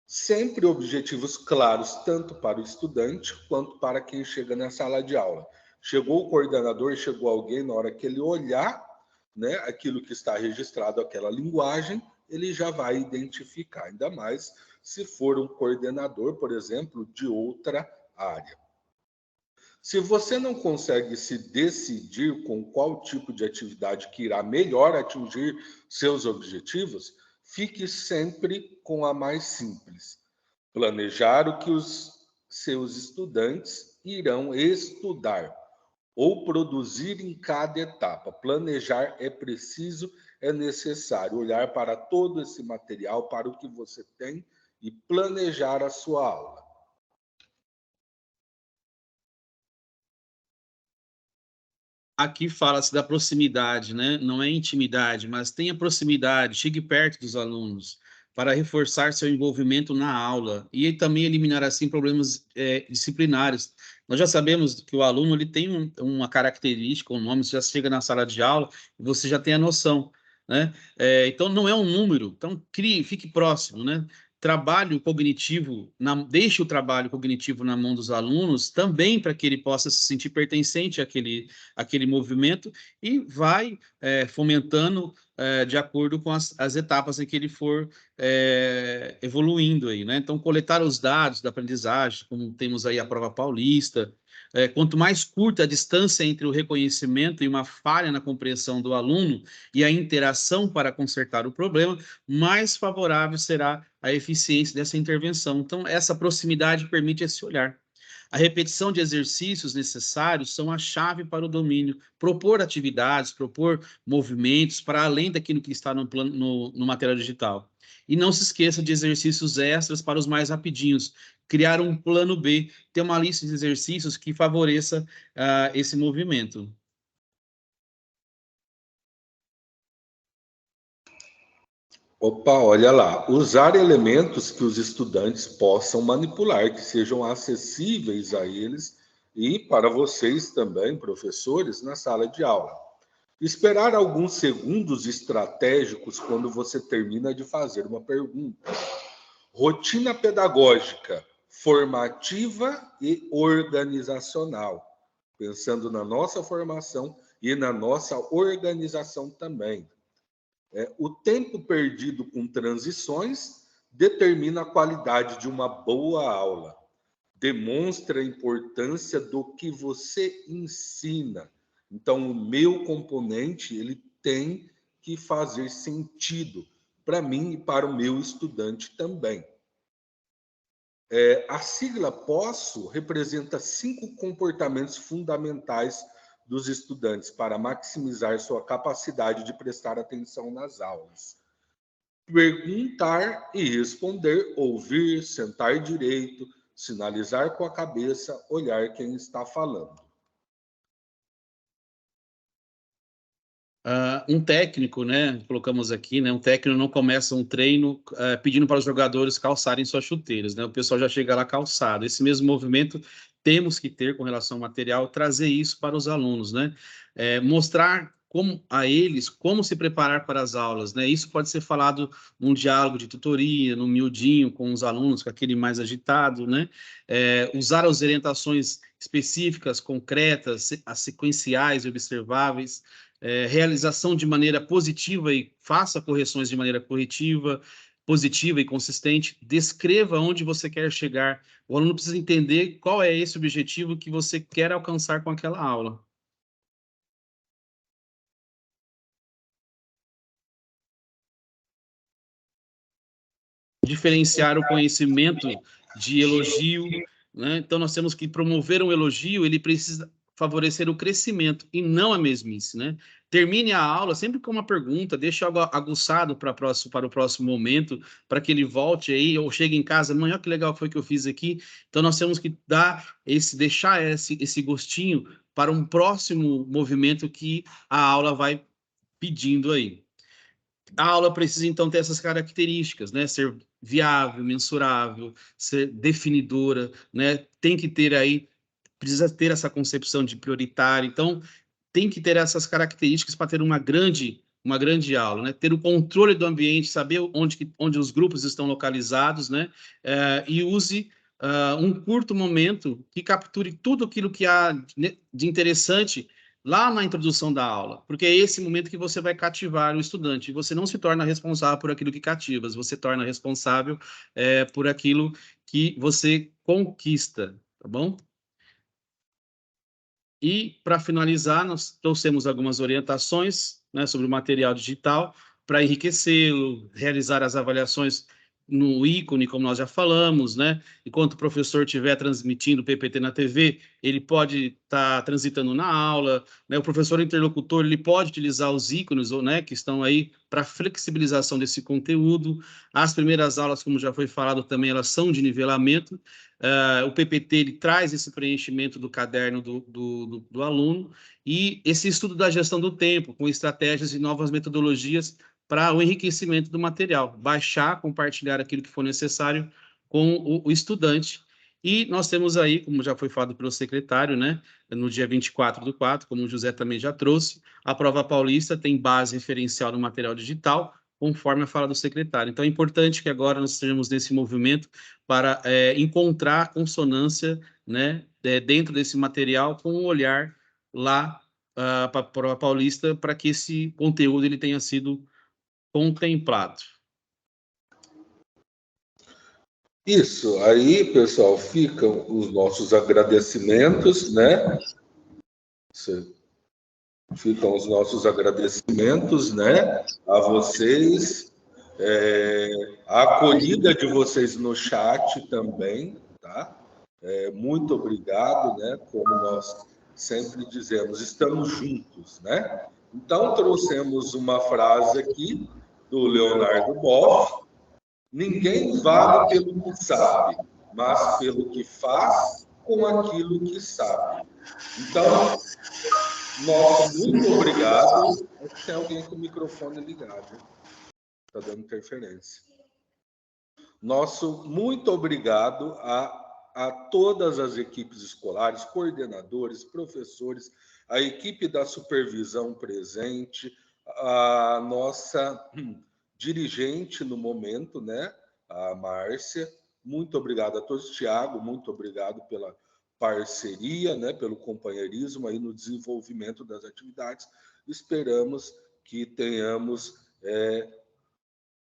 E: sempre objetivos claros, tanto para o estudante quanto para quem chega na sala de aula. Chegou o coordenador, chegou alguém, na hora que ele olhar, né, aquilo que está registrado, aquela linguagem, ele já vai identificar, ainda mais se for um coordenador, por exemplo, de outra área. Se você não consegue se decidir com qual tipo de atividade que irá melhor atingir seus objetivos, fique sempre com a mais simples. Planejar o que os seus estudantes irão estudar ou produzir em cada etapa. Planejar é preciso, é necessário olhar para todo esse material, para o que você tem e planejar a sua aula.
D: Aqui fala-se da proximidade, né? Não é intimidade, mas tenha proximidade, chegue perto dos alunos para reforçar seu envolvimento na aula e também eliminar, assim, problemas disciplinares. Nós já sabemos que o aluno ele tem uma característica, um nome, você já chega na sala de aula e você já tem a noção, né? Então, não é um número, então fique próximo, né? Trabalho cognitivo, deixe o trabalho cognitivo na mão dos alunos, também para que ele possa se sentir pertencente àquele movimento e vai fomentando de acordo com as etapas em que ele for evoluindo aí, né? Então, coletar os dados da aprendizagem, como temos aí a prova paulista, quanto mais curta a distância entre o reconhecimento e uma falha na compreensão do aluno e a interação para consertar o problema, mais favorável será a eficiência dessa intervenção. Então, essa proximidade permite esse olhar. A repetição de exercícios necessários são a chave para o domínio. Propor atividades, propor movimentos para além daquilo que está no material digital. E não se esqueça de exercícios extras para os mais rapidinhos. Criar um plano B, ter uma lista de exercícios que favoreça esse movimento.
E: Opa, olha lá. Usar elementos que os estudantes possam manipular, que sejam acessíveis a eles e para vocês também, professores, na sala de aula. Esperar alguns segundos estratégicos quando você termina de fazer uma pergunta. Rotina pedagógica, formativa e organizacional. Pensando na nossa formação e na nossa organização também. O tempo perdido com transições determina a qualidade de uma boa aula. Demonstra a importância do que você ensina. Então, o meu componente ele tem que fazer sentido para mim e para o meu estudante também. A sigla POSSO representa 5 comportamentos fundamentais dos estudantes para maximizar sua capacidade de prestar atenção nas aulas. Perguntar e responder, ouvir, sentar direito, sinalizar com a cabeça, olhar quem está falando.
D: Um técnico, né, colocamos aqui, né, um técnico não começa um treino pedindo para os jogadores calçarem suas chuteiras, né, o pessoal já chega lá calçado. Esse mesmo movimento temos que ter com relação ao material, trazer isso para os alunos, né, mostrar a eles como se preparar para as aulas, né, isso pode ser falado num diálogo de tutoria, no miudinho com os alunos, com aquele mais agitado, né, usar as orientações específicas, concretas, sequenciais e observáveis, realização de maneira positiva e faça correções de maneira positiva e consistente, descreva onde você quer chegar. O aluno precisa entender qual é esse objetivo que você quer alcançar com aquela aula. Diferenciar o conhecimento de elogio, né? Então, nós temos que promover um elogio, ele precisa favorecer o crescimento e não a mesmice, né? Termine a aula sempre com uma pergunta, deixe algo aguçado para o próximo momento, para que ele volte aí, ou chegue em casa, mãe, olha que legal foi que eu fiz aqui. Então, nós temos que deixar esse gostinho para um próximo movimento que a aula vai pedindo aí. A aula precisa, então, ter essas características, né? Ser viável, mensurável, ser definidora, né? Tem que ter aí, precisa ter essa concepção de prioritário. Então, tem que ter essas características para ter uma grande aula, né? Ter o controle do ambiente, saber onde os grupos estão localizados, né? E use um curto momento que capture tudo aquilo que há de interessante lá na introdução da aula, porque é esse momento que você vai cativar o estudante. Você não se torna responsável por aquilo que cativas, você torna responsável por aquilo que você conquista, tá bom? E, para finalizar, nós trouxemos algumas orientações, né, sobre o material digital para enriquecê-lo, realizar as avaliações no ícone, como nós já falamos, né? Enquanto o professor estiver transmitindo o PPT na TV, ele pode estar transitando na aula, né? O professor interlocutor, ele pode utilizar os ícones, né, que estão aí para flexibilização desse conteúdo. As primeiras aulas, como já foi falado também, elas são de nivelamento. O PPT, ele traz esse preenchimento do caderno do aluno, e esse estudo da gestão do tempo, com estratégias e novas metodologias para o enriquecimento do material, baixar, compartilhar aquilo que for necessário com o estudante. E nós temos aí, como já foi falado pelo secretário, né, no dia 24/4, como o José também já trouxe, a prova paulista tem base referencial no material digital, conforme a fala do secretário. Então, é importante que agora nós estejamos nesse movimento para encontrar consonância, né, dentro desse material, com um olhar lá para a prova paulista, para que esse conteúdo ele tenha sido contemplado.
E: Isso, aí, pessoal, ficam os nossos agradecimentos, né? Ficam os nossos agradecimentos, né, a vocês, a acolhida de vocês no chat também, tá? Muito obrigado, né? Como nós sempre dizemos, estamos juntos, né? Então, trouxemos uma frase aqui do Leonardo Boff: ninguém vale pelo que sabe, mas pelo que faz com aquilo que sabe. Então, nosso muito obrigado. Tem alguém com o microfone ligado. Está dando interferência. Nosso muito obrigado a todas as equipes escolares, coordenadores, professores, a equipe da supervisão presente, a nossa dirigente no momento, né, a Márcia. Muito obrigado a todos. Tiago, muito obrigado pela parceria, né, pelo companheirismo aí no desenvolvimento das atividades. Esperamos que tenhamos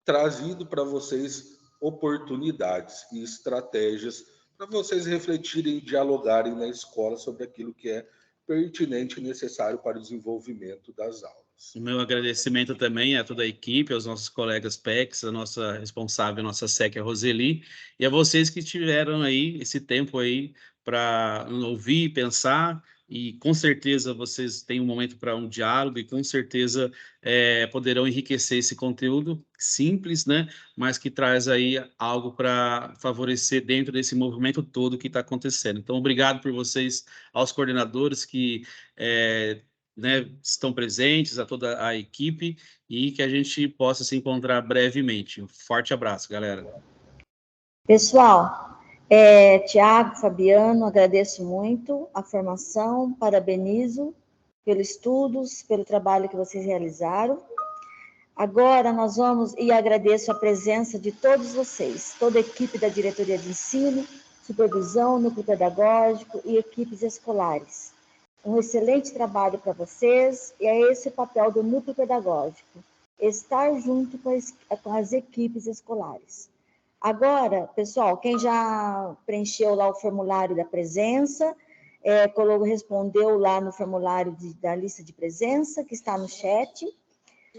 E: trazido para vocês oportunidades e estratégias para vocês refletirem e dialogarem na escola sobre aquilo que é pertinente e necessário para o desenvolvimento das aulas.
D: O meu agradecimento também a toda a equipe, aos nossos colegas PECs, a nossa responsável, a nossa SEC, a Roseli, e a vocês que tiveram aí esse tempo aí para ouvir, pensar, e com certeza vocês têm um momento para um diálogo e com certeza poderão enriquecer esse conteúdo simples, né, mas que traz aí algo para favorecer dentro desse movimento todo que está acontecendo. Então, obrigado por vocês, aos coordenadores que né, estão presentes, a toda a equipe, e que a gente possa se encontrar brevemente. Um forte abraço, galera.
A: Pessoal, Tiago, Fabiano, agradeço muito a formação, parabenizo pelos estudos, pelo trabalho que vocês realizaram. Agora nós vamos, e agradeço a presença de todos vocês, toda a equipe da diretoria de ensino, supervisão, núcleo pedagógico e equipes escolares. Um excelente trabalho para vocês, e é esse o papel do núcleo pedagógico, estar junto com as equipes escolares. Agora, pessoal, quem já preencheu lá o formulário da presença, respondeu lá no formulário da lista de presença, que está no chat,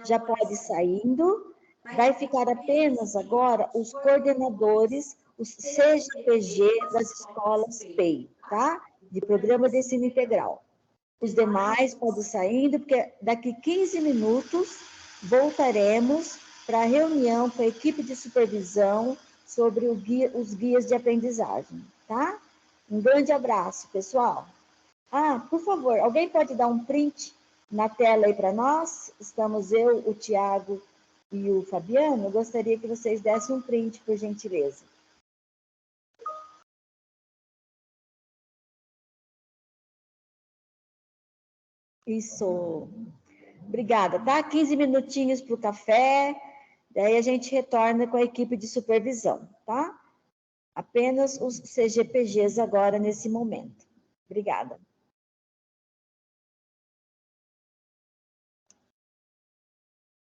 A: já pode ir saindo. Vai ficar apenas agora os coordenadores, os CGPG das escolas PEI, tá? De Programa de Ensino Integral. Os demais podem ir saindo, porque daqui 15 minutos voltaremos para a reunião com a equipe de supervisão sobre os guias de aprendizagem, tá? Um grande abraço, pessoal. Por favor, alguém pode dar um print na tela aí para nós? Estamos eu, o Tiago e o Fabiano. Eu gostaria que vocês dessem um print, por gentileza. Isso. Obrigada, tá? 15 minutinhos para o café, daí a gente retorna com a equipe de supervisão, tá? Apenas os CGPGs agora, nesse momento. Obrigada.